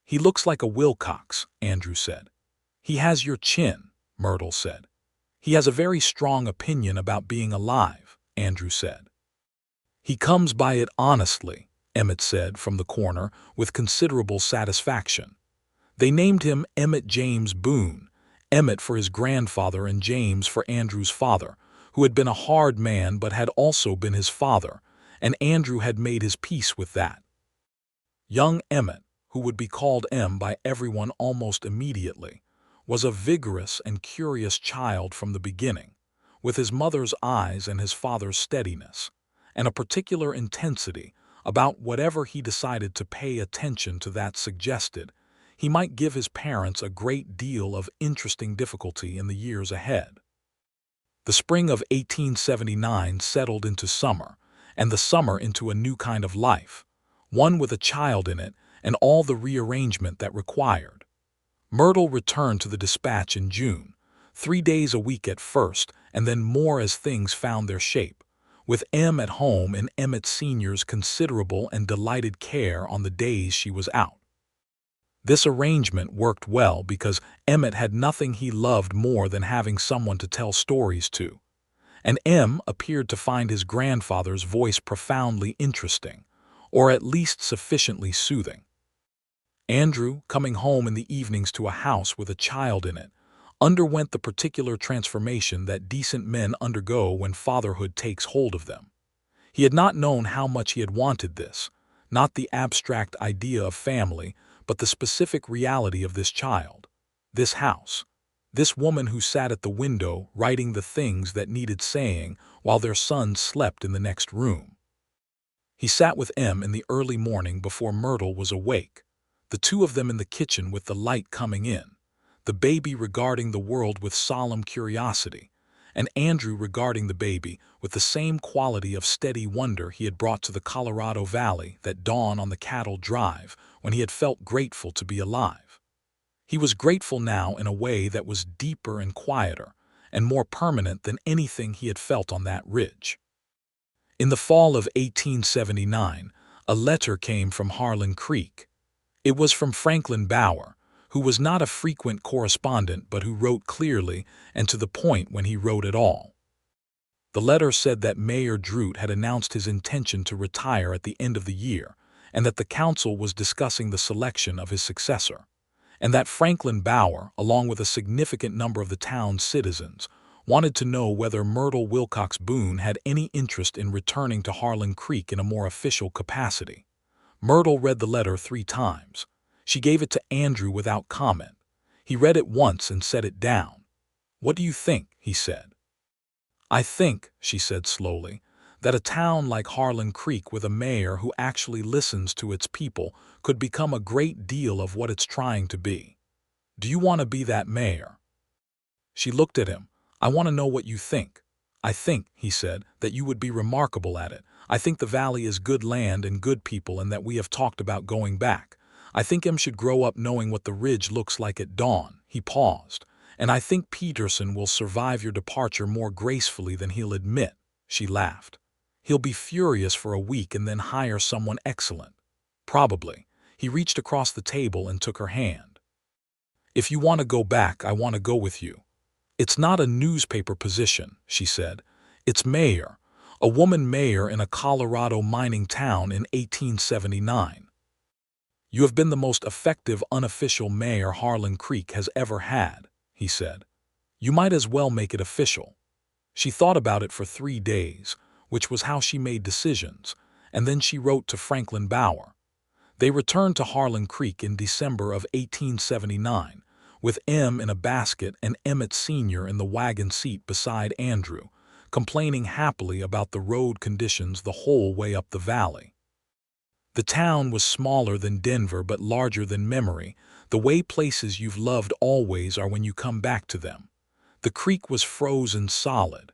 "He looks like a Wilcox," Andrew said. "He has your chin," Myrtle said. "He has a very strong opinion about being alive," Andrew said. "He comes by it honestly," Emmett said from the corner, with considerable satisfaction. They named him Emmett James Boone, Emmett for his grandfather and James for Andrew's father, who had been a hard man but had also been his father, and Andrew had made his peace with that. Young Emmett, who who would be called M by everyone almost immediately, was a vigorous and curious child from the beginning, with his mother's eyes and his father's steadiness, and a particular intensity about whatever he decided to pay attention to that suggested he might give his parents a great deal of interesting difficulty in the years ahead. The spring of 1879 settled into summer, and the summer into a new kind of life, one with a child in it and all the rearrangement that required. Myrtle returned to the dispatch in June, 3 days a week at first, and then more as things found their shape, with M at home and Emmett Sr.'s considerable and delighted care on the days she was out. This arrangement worked well because Emmett had nothing he loved more than having someone to tell stories to, and M appeared to find his grandfather's voice profoundly interesting, or at least sufficiently soothing. Andrew, coming home in the evenings to a house with a child in it, underwent the particular transformation that decent men undergo when fatherhood takes hold of them. He had not known how much he had wanted this, not the abstract idea of family, but the specific reality of this child, this house, this woman who sat at the window writing the things that needed saying while their son slept in the next room. He sat with M in the early morning before Myrtle was awake, the two of them in the kitchen with the light coming in, the baby regarding the world with solemn curiosity, and Andrew regarding the baby with the same quality of steady wonder he had brought to the Colorado Valley that dawn on the cattle drive when he had felt grateful to be alive. He was grateful now in a way that was deeper and quieter and more permanent than anything he had felt on that ridge. In the fall of 1879, a letter came from Harlan Creek. It was from Franklin Bauer, who was not a frequent correspondent but who wrote clearly and to the point when he wrote at all. The letter said that Mayor Dreut had announced his intention to retire at the end of the year, and that the council was discussing the selection of his successor, and that Franklin Bauer, along with a significant number of the town's citizens, wanted to know whether Myrtle Wilcox Boone had any interest in returning to Harlan Creek in a more official capacity. Myrtle read the letter 3 times. She gave it to Andrew without comment. He read it once and set it down. "What do you think?" he said. "I think," she said slowly, "that a town like Harlan Creek with a mayor who actually listens to its people could become a great deal of what it's trying to be. Do you want to be that mayor?" She looked at him. "I want to know what you think." "I think," he said, "that you would be remarkable at it. I think the valley is good land and good people and that we have talked about going back. I think M should grow up knowing what the ridge looks like at dawn." He paused. "And I think Peterson will survive your departure more gracefully than he'll admit." She laughed. "He'll be furious for a week and then hire someone excellent." "Probably." He reached across the table and took her hand. "If you want to go back, I want to go with you." "It's not a newspaper position," she said. "It's mayor, a woman mayor in a Colorado mining town in 1879. You have been the most effective unofficial mayor Harlan Creek has ever had," he said. "You might as well make it official." She thought about it for 3 days, which was how she made decisions, and then she wrote to Franklin Bauer. They returned to Harlan Creek in December of 1879, with M in a basket and Emmett Sr. in the wagon seat beside Andrew, complaining happily about the road conditions the whole way up the valley. The town was smaller than Denver but larger than memory, the way places you've loved always are when you come back to them. The creek was frozen solid.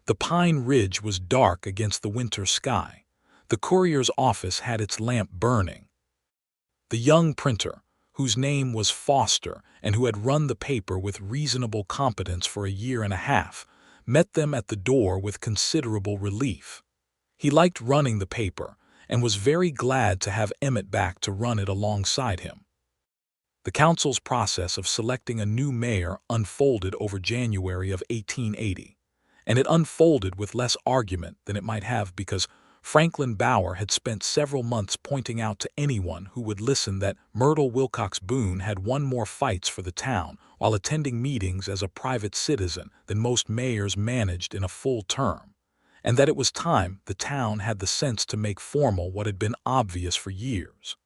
The Pine Ridge was dark against the winter sky. The courier's office had its lamp burning. The young printer, whose name was Foster and who had run the paper with reasonable competence for a year and a half, met them at the door with considerable relief. He liked running the paper and was very glad to have Emmett back to run it alongside him. The council's process of selecting a new mayor unfolded over January of 1880, and it unfolded with less argument than it might have because Franklin Bauer had spent several months pointing out to anyone who would listen that Myrtle Wilcox Boone had won more fights for the town while attending meetings as a private citizen than most mayors managed in a full term, and that it was time the town had the sense to make formal what had been obvious for years.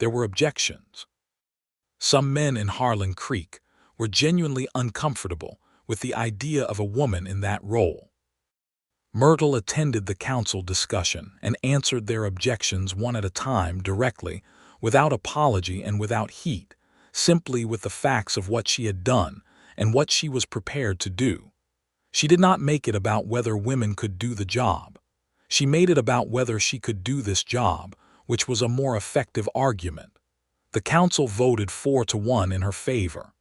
there were objections. Some men in Harlan Creek were genuinely uncomfortable with the idea of a woman in that role. Myrtle attended the council discussion and answered their objections one at a time directly, without apology and without heat, simply with the facts of what she had done and what she was prepared to do. She did not make it about whether women could do the job. She made it about whether she could do this job, which was a more effective argument. The council voted 4-1 in her favor.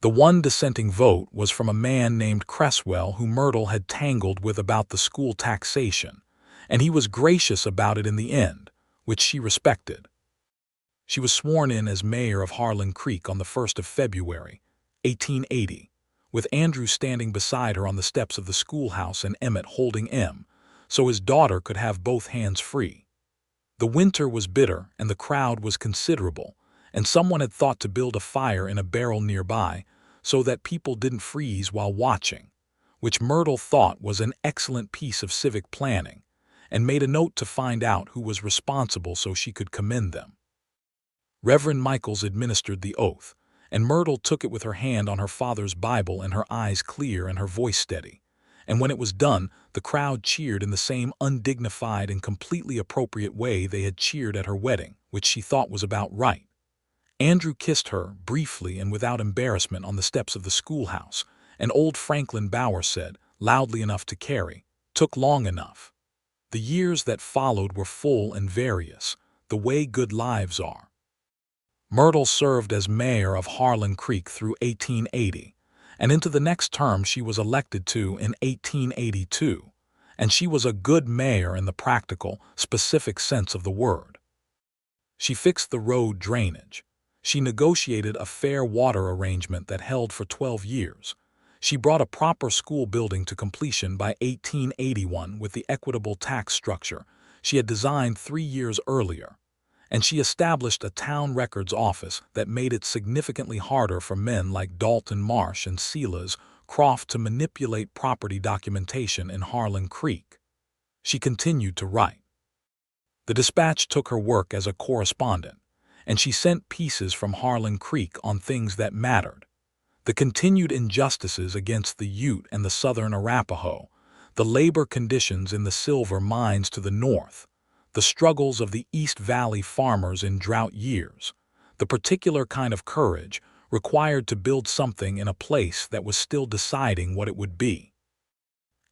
The one dissenting vote was from a man named Cresswell who Myrtle had tangled with about the school taxation, and he was gracious about it in the end, which she respected. She was sworn in as mayor of Harlan Creek on the 1st of February, 1880, with Andrew standing beside her on the steps of the schoolhouse and Emmett holding M, so his daughter could have both hands free. The winter was bitter and the crowd was considerable, and someone had thought to build a fire in a barrel nearby so that people didn't freeze while watching, which Myrtle thought was an excellent piece of civic planning, and made a note to find out who was responsible so she could commend them. Reverend Michaels administered the oath, and Myrtle took it with her hand on her father's Bible and her eyes clear and her voice steady. And when it was done, the crowd cheered in the same undignified and completely appropriate way they had cheered at her wedding, which she thought was about right. Andrew kissed her, briefly and without embarrassment, on the steps of the schoolhouse, and old Franklin Bauer said, loudly enough to carry, "Took long enough." The years that followed were full and various, the way good lives are. Myrtle served as mayor of Harlan Creek through 1880, and into the next term she was elected to in 1882, and she was a good mayor in the practical, specific sense of the word. She fixed the road drainage. She negotiated a fair water arrangement that held for 12 years. She brought a proper school building to completion by 1881 with the equitable tax structure she had designed 3 years earlier. And she established a town records office that made it significantly harder for men like Dalton Marsh and Silas Croft to manipulate property documentation in Harlan Creek. She continued to write. The Dispatch took her work as a correspondent, and she sent pieces from Harlan Creek on things that mattered: the continued injustices against the Ute and the Southern Arapaho, the labor conditions in the silver mines to the north, the struggles of the East Valley farmers in drought years, the particular kind of courage required to build something in a place that was still deciding what it would be.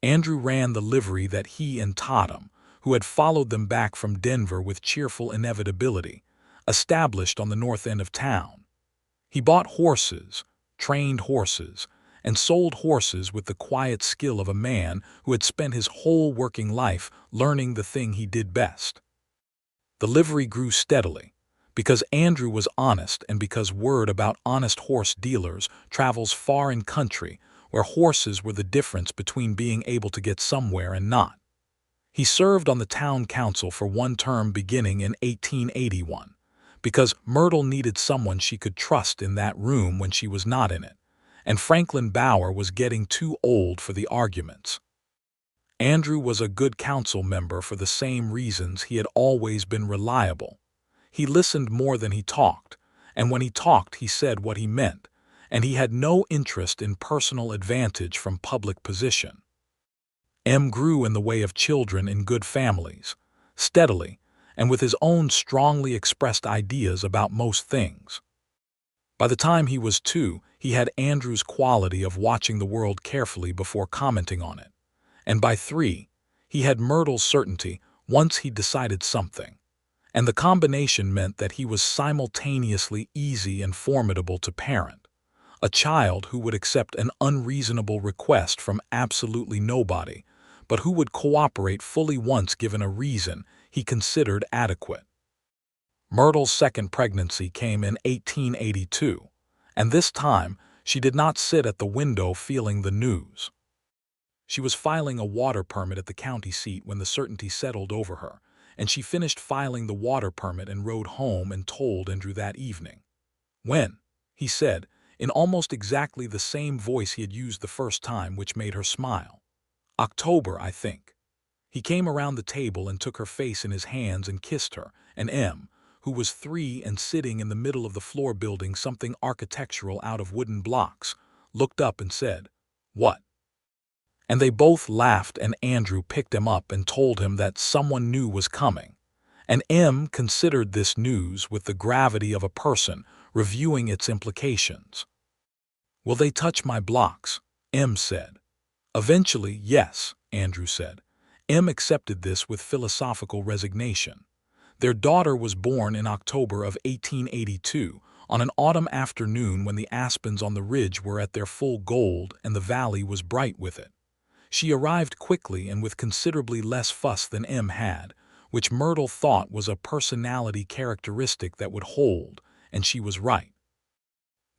Andrew ran the livery that he and Totham, who had followed them back from Denver with cheerful inevitability, established on the north end of town. He bought horses, trained horses, and sold horses with the quiet skill of a man who had spent his whole working life learning the thing he did best. The livery grew steadily, because Andrew was honest and because word about honest horse dealers travels far in country where horses were the difference between being able to get somewhere and not. He served on the town council for one term beginning in 1881, because Myrtle needed someone she could trust in that room when she was not in it, and Franklin Bauer was getting too old for the arguments. Andrew was a good council member for the same reasons he had always been reliable. He listened more than he talked, and when he talked he said what he meant, and he had no interest in personal advantage from public position. M grew in the way of children in good families, steadily, and with his own strongly expressed ideas about most things. By the time he was 2, he had Andrew's quality of watching the world carefully before commenting on it, and by 3, he had Myrtle's certainty once he decided something, and the combination meant that he was simultaneously easy and formidable to parent, a child who would accept an unreasonable request from absolutely nobody, but who would cooperate fully once given a reason he considered adequate. Myrtle's second pregnancy came in 1882, and this time she did not sit at the window feeling the news. She was filing a water permit at the county seat when the certainty settled over her, and she finished filing the water permit and rode home and told Andrew that evening. "When?" he said, in almost exactly the same voice he had used the first time, which made her smile. "October, I think." He came around the table and took her face in his hands and kissed her, and M, who was 3 and sitting in the middle of the floor building something architectural out of wooden blocks, looked up and said, "What?" And they both laughed, and Andrew picked him up and told him that someone new was coming. And M considered this news with the gravity of a person reviewing its implications. "Will they touch my blocks?" M said. "Eventually, yes," Andrew said. M accepted this with philosophical resignation. Their daughter was born in October of 1882, on an autumn afternoon when the aspens on the ridge were at their full gold and the valley was bright with it. She arrived quickly and with considerably less fuss than M had, which Myrtle thought was a personality characteristic that would hold, and she was right.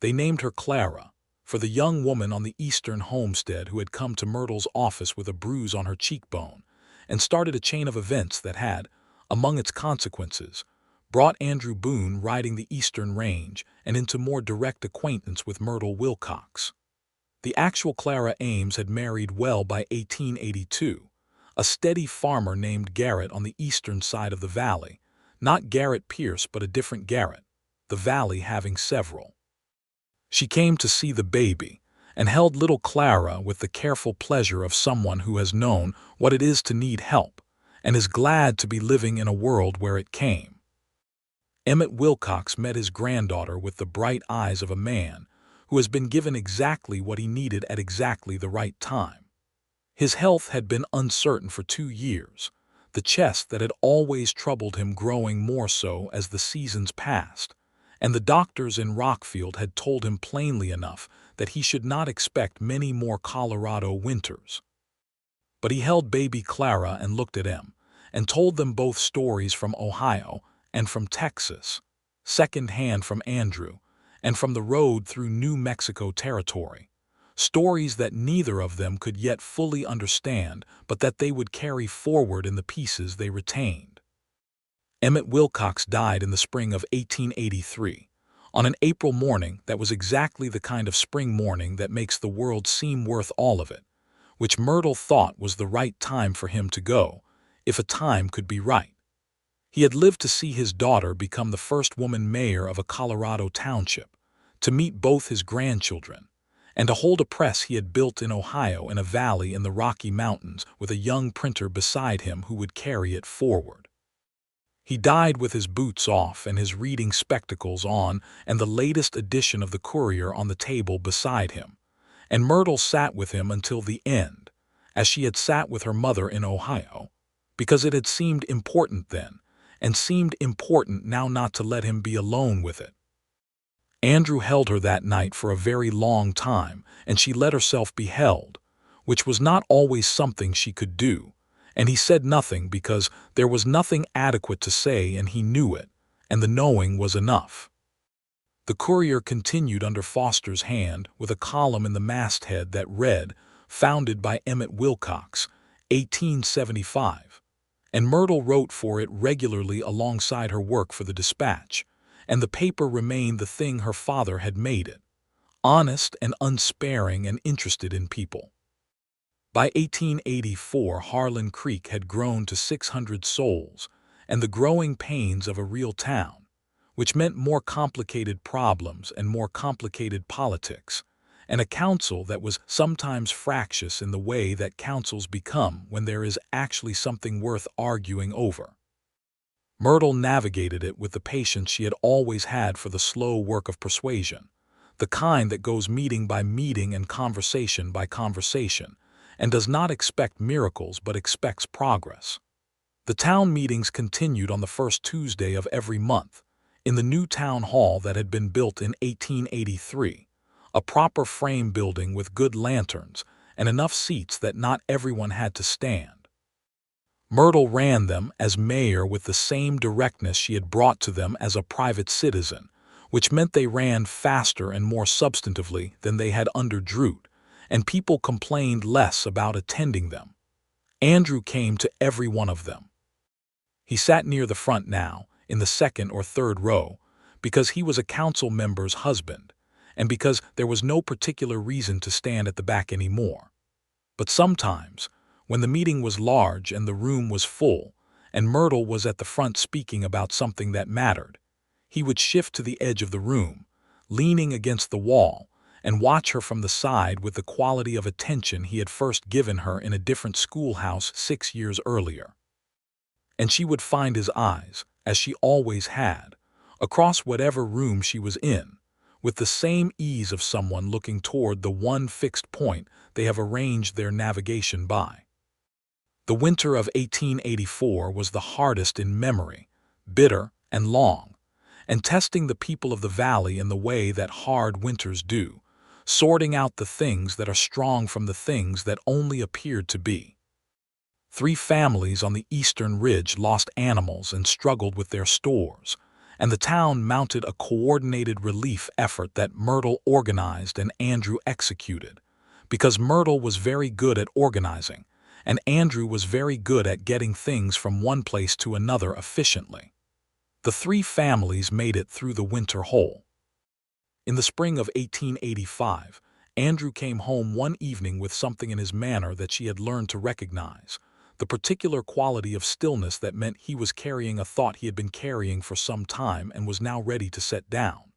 They named her Clara, for the young woman on the eastern homestead who had come to Myrtle's office with a bruise on her cheekbone, and started a chain of events that had, among its consequences, brought Andrew Boone riding the eastern range and into more direct acquaintance with Myrtle Wilcox. The actual Clara Ames had married well by 1882, a steady farmer named Garrett on the eastern side of the valley, not Garrett Pierce but a different Garrett, the valley having several. She came to see the baby, and held little Clara with the careful pleasure of someone who has known what it is to need help, and is glad to be living in a world where it came. Emmett Wilcox met his granddaughter with the bright eyes of a man who has been given exactly what he needed at exactly the right time. His health had been uncertain for 2 years, the chest that had always troubled him growing more so as the seasons passed, and the doctors in Rockfield had told him plainly enough that he should not expect many more Colorado winters. But he held baby Clara and looked at him, and told them both stories from Ohio and from Texas, second-hand from Andrew, and from the road through New Mexico territory, stories that neither of them could yet fully understand, but that they would carry forward in the pieces they retained. Emmett Wilcox died in the spring of 1883, on an April morning that was exactly the kind of spring morning that makes the world seem worth all of it, which Myrtle thought was the right time for him to go, if a time could be right. He had lived to see his daughter become the first woman mayor of a Colorado township, to meet both his grandchildren, and to hold a press he had built in Ohio in a valley in the Rocky Mountains with a young printer beside him who would carry it forward. He died with his boots off and his reading spectacles on and the latest edition of the Courier on the table beside him, and Myrtle sat with him until the end, as she had sat with her mother in Ohio, because it had seemed important then, and seemed important now not to let him be alone with it. Andrew held her that night for a very long time, and she let herself be held, which was not always something she could do, and he said nothing because there was nothing adequate to say and he knew it, and the knowing was enough. The Courier continued under Foster's hand with a column in the masthead that read, "Founded by Emmett Wilcox, 1875, and Myrtle wrote for it regularly alongside her work for the Dispatch, and the paper remained the thing her father had made it, honest and unsparing and interested in people. By 1884, Harlan Creek had grown to 600 souls, and the growing pains of a real town, which meant more complicated problems and more complicated politics, and a council that was sometimes fractious in the way that councils become when there is actually something worth arguing over. Myrtle navigated it with the patience she had always had for the slow work of persuasion, the kind that goes meeting by meeting and conversation by conversation, and does not expect miracles but expects progress. The town meetings continued on the first Tuesday of every month, in the new town hall that had been built in 1883, a proper frame building with good lanterns and enough seats that not everyone had to stand. Myrtle ran them as mayor with the same directness she had brought to them as a private citizen, which meant they ran faster and more substantively than they had under Drood, and people complained less about attending them. Andrew came to every one of them. He sat near the front now, in the second or third row, because he was a council member's husband, and because there was no particular reason to stand at the back anymore. But sometimes, when the meeting was large and the room was full, and Myrtle was at the front speaking about something that mattered. He would shift to the edge of the room, leaning against the wall, and watch her from the side with the quality of attention he had first given her in a different schoolhouse 6 years earlier. And she would find his eyes, as she always had, across whatever room she was in, with the same ease of someone looking toward the one fixed point they have arranged their navigation by. The winter of 1884 was the hardest in memory, bitter and long, and testing the people of the valley in the way that hard winters do, sorting out the things that are strong from the things that only appeared to be. 3 families on the eastern ridge lost animals and struggled with their stores, and the town mounted a coordinated relief effort that Myrtle organized and Andrew executed, because Myrtle was very good at organizing, and Andrew was very good at getting things from one place to another efficiently. The 3 families made it through the winter whole. In the spring of 1885, Andrew came home one evening with something in his manner that she had learned to recognize, the particular quality of stillness that meant he was carrying a thought he had been carrying for some time and was now ready to set down.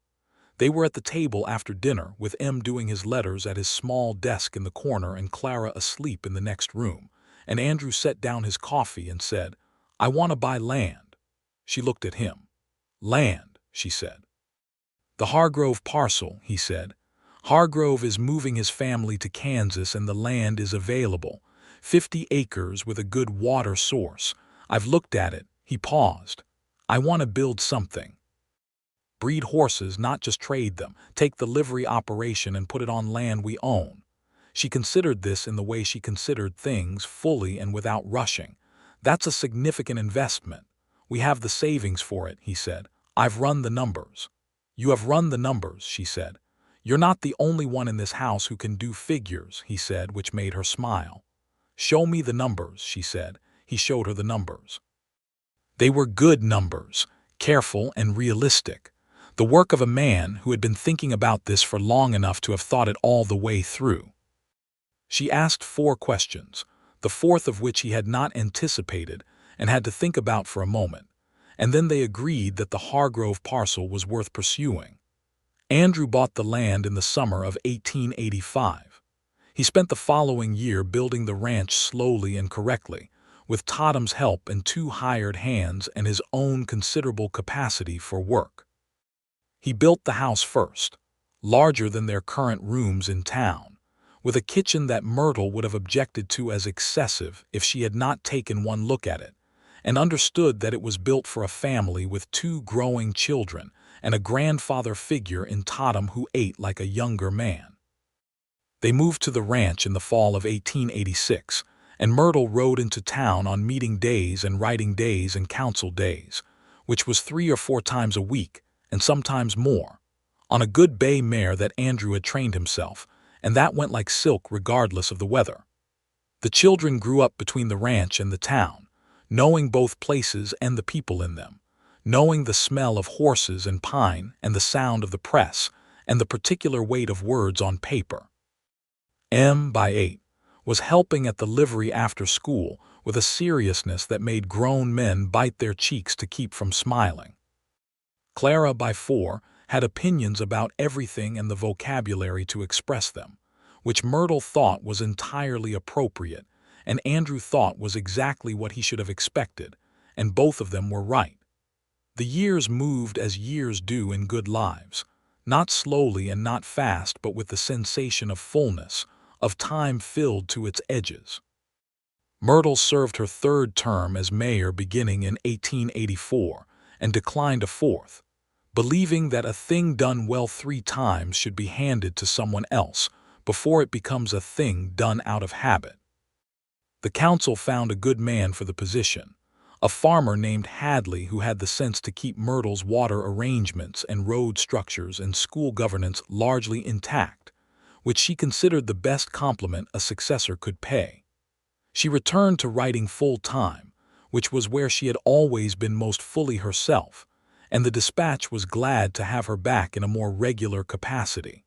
They were at the table after dinner, with M doing his letters at his small desk in the corner and Clara asleep in the next room, and Andrew set down his coffee and said, "I want to buy land." She looked at him. "Land," she said. "The Hargrove parcel," he said. "Hargrove is moving his family to Kansas and the land is available. 50 acres with a good water source. I've looked at it." He paused. "I want to build something. Breed horses, not just trade them. Take the livery operation and put it on land we own." She considered this in the way she considered things, fully and without rushing. "That's a significant investment. We have the savings for it," he said. "I've run the numbers." "You have run the numbers," she said. "You're not the only one in this house who can do figures," he said, which made her smile. "Show me the numbers," she said. He showed her the numbers. They were good numbers, careful and realistic, the work of a man who had been thinking about this for long enough to have thought it all the way through. She asked 4 questions, the 4th of which he had not anticipated and had to think about for a moment, and then they agreed that the Hargrove parcel was worth pursuing. Andrew bought the land in the summer of 1885. He spent the following year building the ranch slowly and correctly, with Toddam's help and 2 hired hands and his own considerable capacity for work. He built the house first, larger than their current rooms in town, with a kitchen that Myrtle would have objected to as excessive if she had not taken one look at it, and understood that it was built for a family with 2 growing children and a grandfather figure in Toddam who ate like a younger man. They moved to the ranch in the fall of 1886, and Myrtle rode into town on meeting days and writing days and council days, which was 3 or 4 times a week, and sometimes more, on a good bay mare that Andrew had trained himself, and that went like silk regardless of the weather. The children grew up between the ranch and the town, knowing both places and the people in them, knowing the smell of horses and pine and the sound of the press and the particular weight of words on paper. M, by 8, was helping at the livery after school with a seriousness that made grown men bite their cheeks to keep from smiling. Clara, by 4, had opinions about everything and the vocabulary to express them, which Myrtle thought was entirely appropriate, and Andrew thought was exactly what he should have expected, and both of them were right. The years moved as years do in good lives, not slowly and not fast, but with the sensation of fullness, of time filled to its edges. Myrtle served her 3rd term as mayor beginning in 1884 and declined a 4th, believing that a thing done well 3 times should be handed to someone else before it becomes a thing done out of habit. The council found a good man for the position, a farmer named Hadley who had the sense to keep Myrtle's water arrangements and road structures and school governance largely intact, which she considered the best compliment a successor could pay. She returned to writing full-time, which was where she had always been most fully herself, and the Dispatch was glad to have her back in a more regular capacity.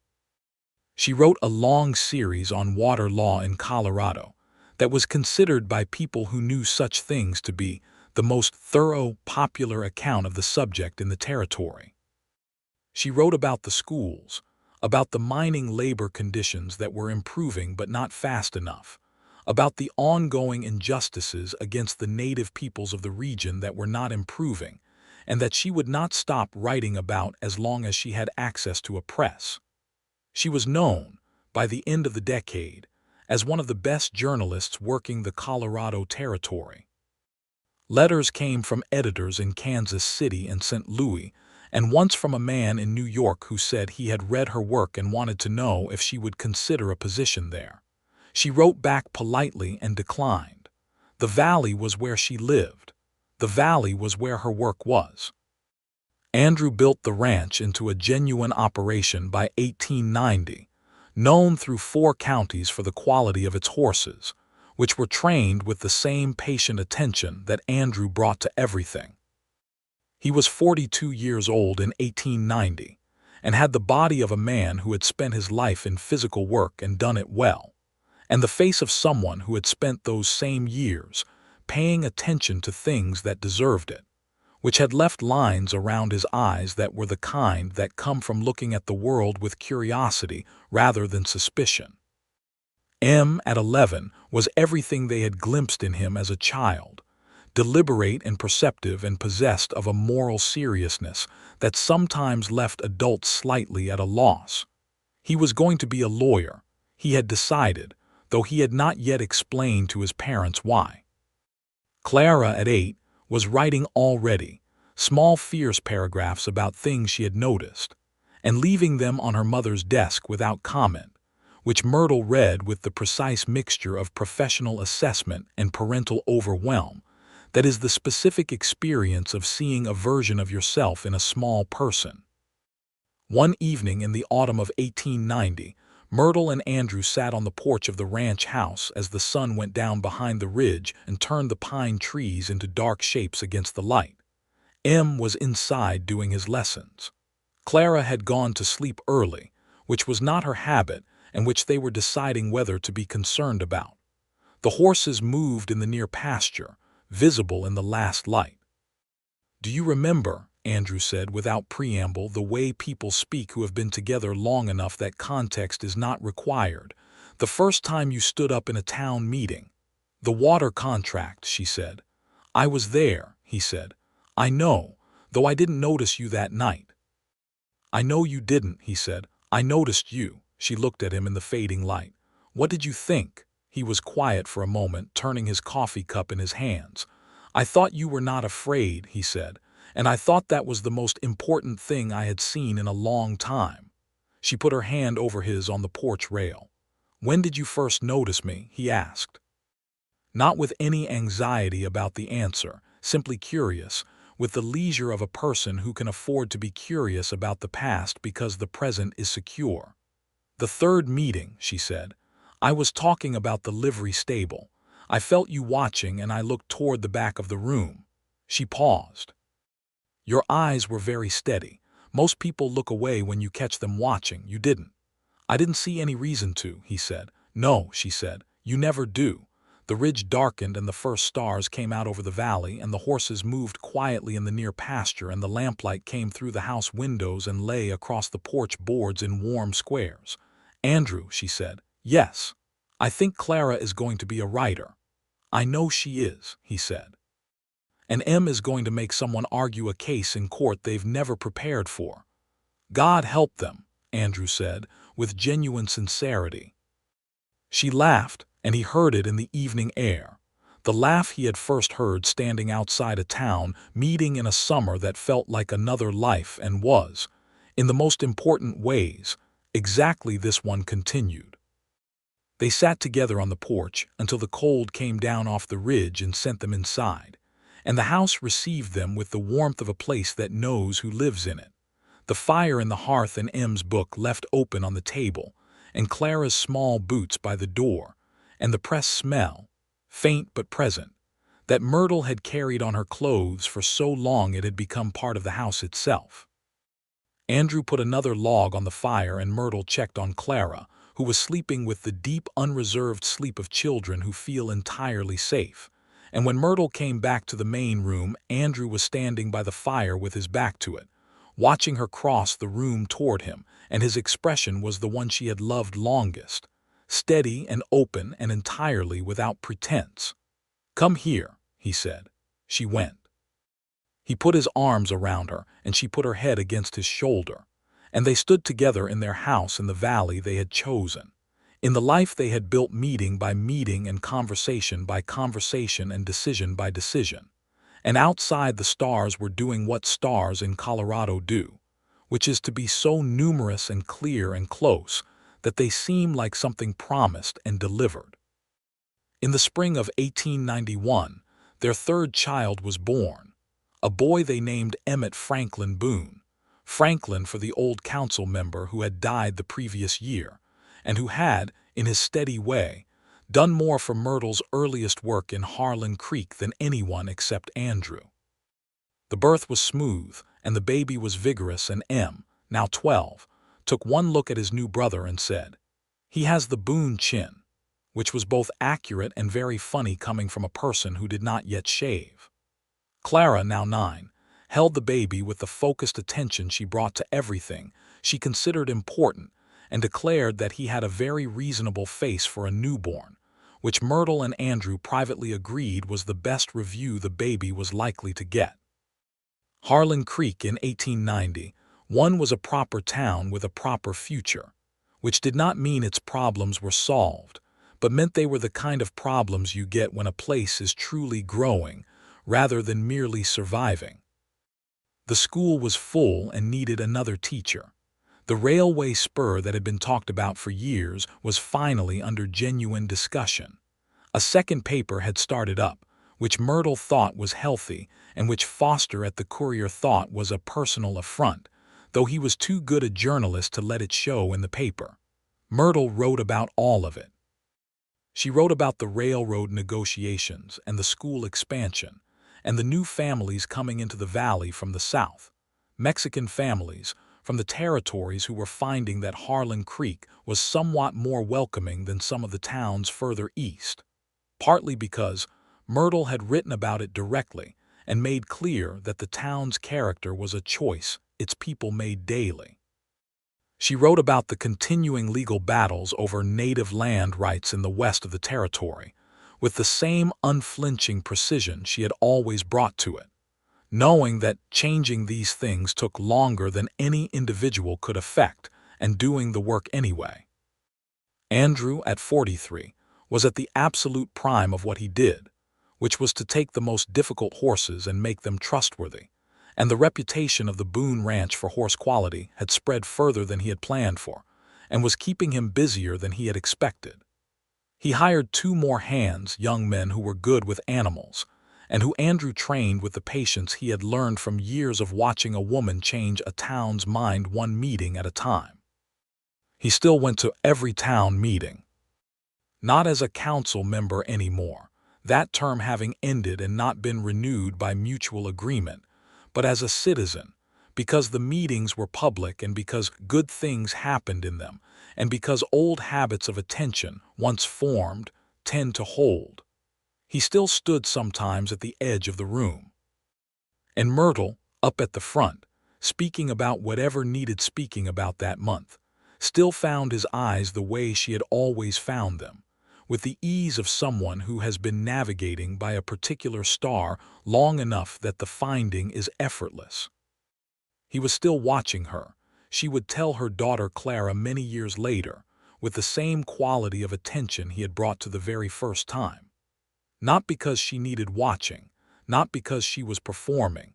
She wrote a long series on water law in Colorado that was considered by people who knew such things to be the most thorough, popular account of the subject in the territory. She wrote about the schools, about the mining labor conditions that were improving but not fast enough, about the ongoing injustices against the native peoples of the region that were not improving, and that she would not stop writing about as long as she had access to a press. She was known, by the end of the decade, as one of the best journalists working the Colorado Territory. Letters came from editors in Kansas City and St. Louis, and once from a man in New York who said he had read her work and wanted to know if she would consider a position there. She wrote back politely and declined. The valley was where she lived. The valley was where her work was. Andrew built the ranch into a genuine operation by 1890, known through 4 counties for the quality of its horses, which were trained with the same patient attention that Andrew brought to everything. He was 42 years old in 1890, and had the body of a man who had spent his life in physical work and done it well, and the face of someone who had spent those same years paying attention to things that deserved it, which had left lines around his eyes that were the kind that come from looking at the world with curiosity rather than suspicion. At 11, was everything they had glimpsed in him as a child, deliberate and perceptive and possessed of a moral seriousness that sometimes left adults slightly at a loss. He was going to be a lawyer, he had decided, though he had not yet explained to his parents why. Clara, at 8, was writing already, small fierce paragraphs about things she had noticed, and leaving them on her mother's desk without comment, which Myrtle read with the precise mixture of professional assessment and parental overwhelm that is the specific experience of seeing a version of yourself in a small person. One evening in the autumn of 1890, Myrtle and Andrew sat on the porch of the ranch house as the sun went down behind the ridge and turned the pine trees into dark shapes against the light. Was inside doing his lessons. Clara had gone to sleep early, which was not her habit and which they were deciding whether to be concerned about. The horses moved in the near pasture, visible in the last light. "Do you remember," Andrew said without preamble, "the way people speak who have been together long enough that context is not required, the first time you stood up in a town meeting? The water contract," she said. "I was there," he said. "I know, though I didn't notice you that night." "I know you didn't," he said. "I noticed you." She looked at him in the fading light. "What did you think?" He was quiet for a moment, turning his coffee cup in his hands. "I thought you were not afraid," he said, "and I thought that was the most important thing I had seen in a long time." She put her hand over his on the porch rail. "When did you first notice me?" he asked. Not with any anxiety about the answer, simply curious, with the leisure of a person who can afford to be curious about the past because the present is secure. "The third meeting," she said. "I was talking about the livery stable. I felt you watching and I looked toward the back of the room." She paused. "Your eyes were very steady. Most people look away when you catch them watching. You didn't." "I didn't see any reason to," he said. "No," she said. "You never do." The ridge darkened and the first stars came out over the valley, and the horses moved quietly in the near pasture, and the lamplight came through the house windows and lay across the porch boards in warm squares. "Andrew," she said. "Yes. I think Clara is going to be a writer." "I know she is," he said. "And is going to make someone argue a case in court they've never prepared for." "God help them," Andrew said, with genuine sincerity. She laughed, and he heard it in the evening air. The laugh he had first heard standing outside a town meeting in a summer that felt like another life and was, in the most important ways, exactly this one continued. They sat together on the porch until the cold came down off the ridge and sent them inside, and the house received them with the warmth of a place that knows who lives in it. The fire in the hearth and M's book left open on the table, and Clara's small boots by the door, and the press smell, faint but present, that Myrtle had carried on her clothes for so long it had become part of the house itself. Andrew put another log on the fire and Myrtle checked on Clara, who was sleeping with the deep, unreserved sleep of children who feel entirely safe, And when Myrtle came back to the main room, Andrew was standing by the fire with his back to it, watching her cross the room toward him, and his expression was the one she had loved longest, steady and open and entirely without pretense. "Come here," he said. She went. He put his arms around her, and she put her head against his shoulder, and they stood together in their house in the valley they had chosen, in the life they had built, meeting by meeting and conversation by conversation and decision by decision. And outside, the stars were doing what stars in Colorado do, which is to be so numerous and clear and close that they seem like something promised and delivered. In the spring of 1891, their third child was born, a boy they named Emmett Franklin Boone, Franklin for the old council member who had died the previous year, and who had, in his steady way, done more for Myrtle's earliest work in Harlan Creek than anyone except Andrew. The birth was smooth, and the baby was vigorous, and M, now 12, took one look at his new brother and said, "He has the Boone chin," which was both accurate and very funny coming from a person who did not yet shave. Clara, now 9, held the baby with the focused attention she brought to everything she considered important, and declared that he had a very reasonable face for a newborn, which Myrtle and Andrew privately agreed was the best review the baby was likely to get. Harlan Creek in 1890, one was a proper town with a proper future, which did not mean its problems were solved, but meant they were the kind of problems you get when a place is truly growing rather than merely surviving. The school was full and needed another teacher. The railway spur that had been talked about for years was finally under genuine discussion. A second paper had started up, which Myrtle thought was healthy and which Foster at the Courier thought was a personal affront, though he was too good a journalist to let it show in the paper. Myrtle wrote about all of it. She wrote about the railroad negotiations and the school expansion, and the new families coming into the valley from the south, Mexican families from the territories who were finding that Harlan Creek was somewhat more welcoming than some of the towns further east, partly because Myrtle had written about it directly and made clear that the town's character was a choice its people made daily. She wrote about the continuing legal battles over native land rights in the west of the territory, with the same unflinching precision she had always brought to it, knowing that changing these things took longer than any individual could effect, and doing the work anyway. Andrew, at 43, was at the absolute prime of what he did, which was to take the most difficult horses and make them trustworthy, and the reputation of the Boone Ranch for horse quality had spread further than he had planned for, and was keeping him busier than he had expected. He hired 2 more hands, young men who were good with animals, and who Andrew trained with the patience he had learned from years of watching a woman change a town's mind one meeting at a time. He still went to every town meeting. Not as a council member anymore, that term having ended and not been renewed by mutual agreement, but as a citizen, because the meetings were public and because good things happened in them, and because old habits of attention, once formed, tend to hold. He still stood sometimes at the edge of the room. And Myrtle, up at the front, speaking about whatever needed speaking about that month, still found his eyes the way she had always found them, with the ease of someone who has been navigating by a particular star long enough that the finding is effortless. He was still watching her, she would tell her daughter Clara many years later, with the same quality of attention he had brought to the very first time. Not because she needed watching, not because she was performing,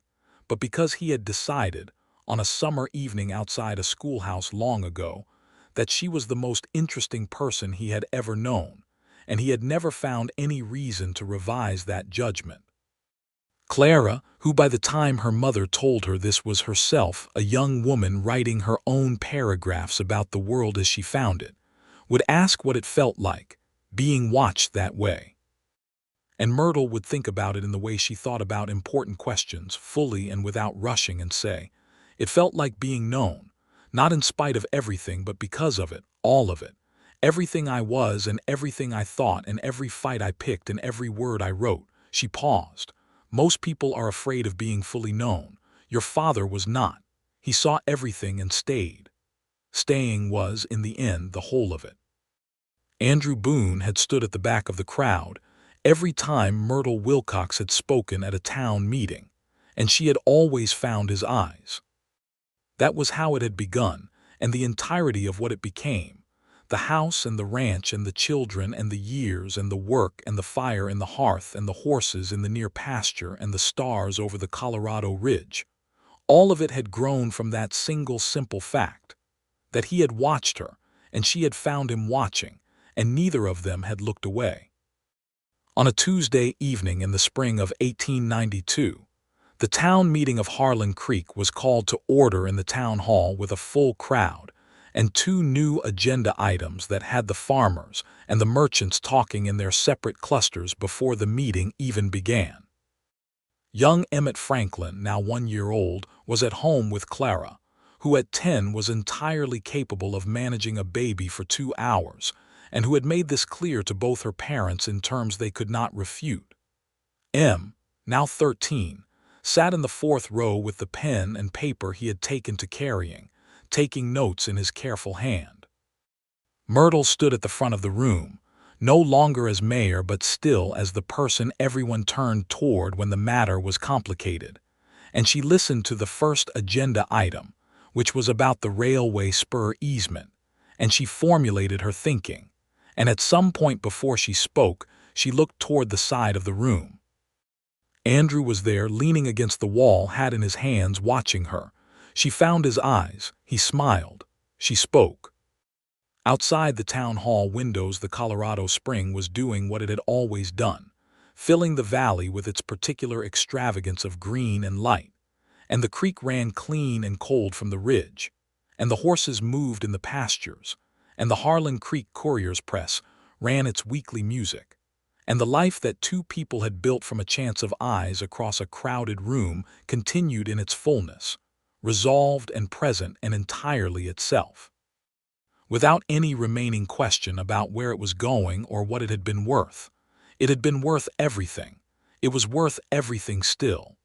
but because he had decided, on a summer evening outside a schoolhouse long ago, that she was the most interesting person he had ever known, and he had never found any reason to revise that judgment. Clara, who by the time her mother told her this was herself a young woman writing her own paragraphs about the world as she found it, would ask what it felt like, being watched that way. And Myrtle would think about it in the way she thought about important questions, fully and without rushing, and say, it felt like being known, not in spite of everything but because of it, all of it, everything I was and everything I thought and every fight I picked and every word I wrote. She paused. Most people are afraid of being fully known. Your father was not. He saw everything and stayed. Staying was, in the end, the whole of it. Andrew Boone had stood at the back of the crowd every time Myrtle Wilcox had spoken at a town meeting, and she had always found his eyes. That was how it had begun, and the entirety of what it became. The house and the ranch and the children and the years and the work and the fire in the hearth and the horses in the near pasture and the stars over the Colorado Ridge. All of it had grown from that single simple fact, that he had watched her and she had found him watching, and neither of them had looked away. On a Tuesday evening in the spring of 1892, the town meeting of Harlan Creek was called to order in the town hall with a full crowd and two new agenda items that had the farmers and the merchants talking in their separate clusters before the meeting even began. Young Emmett Franklin, now 1 year old, was at home with Clara, who at 10 was entirely capable of managing a baby for 2 hours, and who had made this clear to both her parents in terms they could not refute. M, now 13, sat in the fourth row with the pen and paper he had taken to carrying, taking notes in his careful hand. Myrtle stood at the front of the room, no longer as mayor but still as the person everyone turned toward when the matter was complicated, and she listened to the first agenda item, which was about the railway spur easement, and she formulated her thinking, and at some point before she spoke, she looked toward the side of the room. Andrew was there, leaning against the wall, hat in his hands, watching her. She found his eyes. He smiled. She spoke. Outside the town hall windows, the Colorado Spring was doing what it had always done, filling the valley with its particular extravagance of green and light, and the creek ran clean and cold from the ridge, and the horses moved in the pastures, and the Harlan Creek Courier's Press ran its weekly music, and the life that two people had built from a chance of eyes across a crowded room continued in its fullness, resolved and present and entirely itself, without any remaining question about where it was going or what it had been worth. It had been worth everything. It was worth everything still.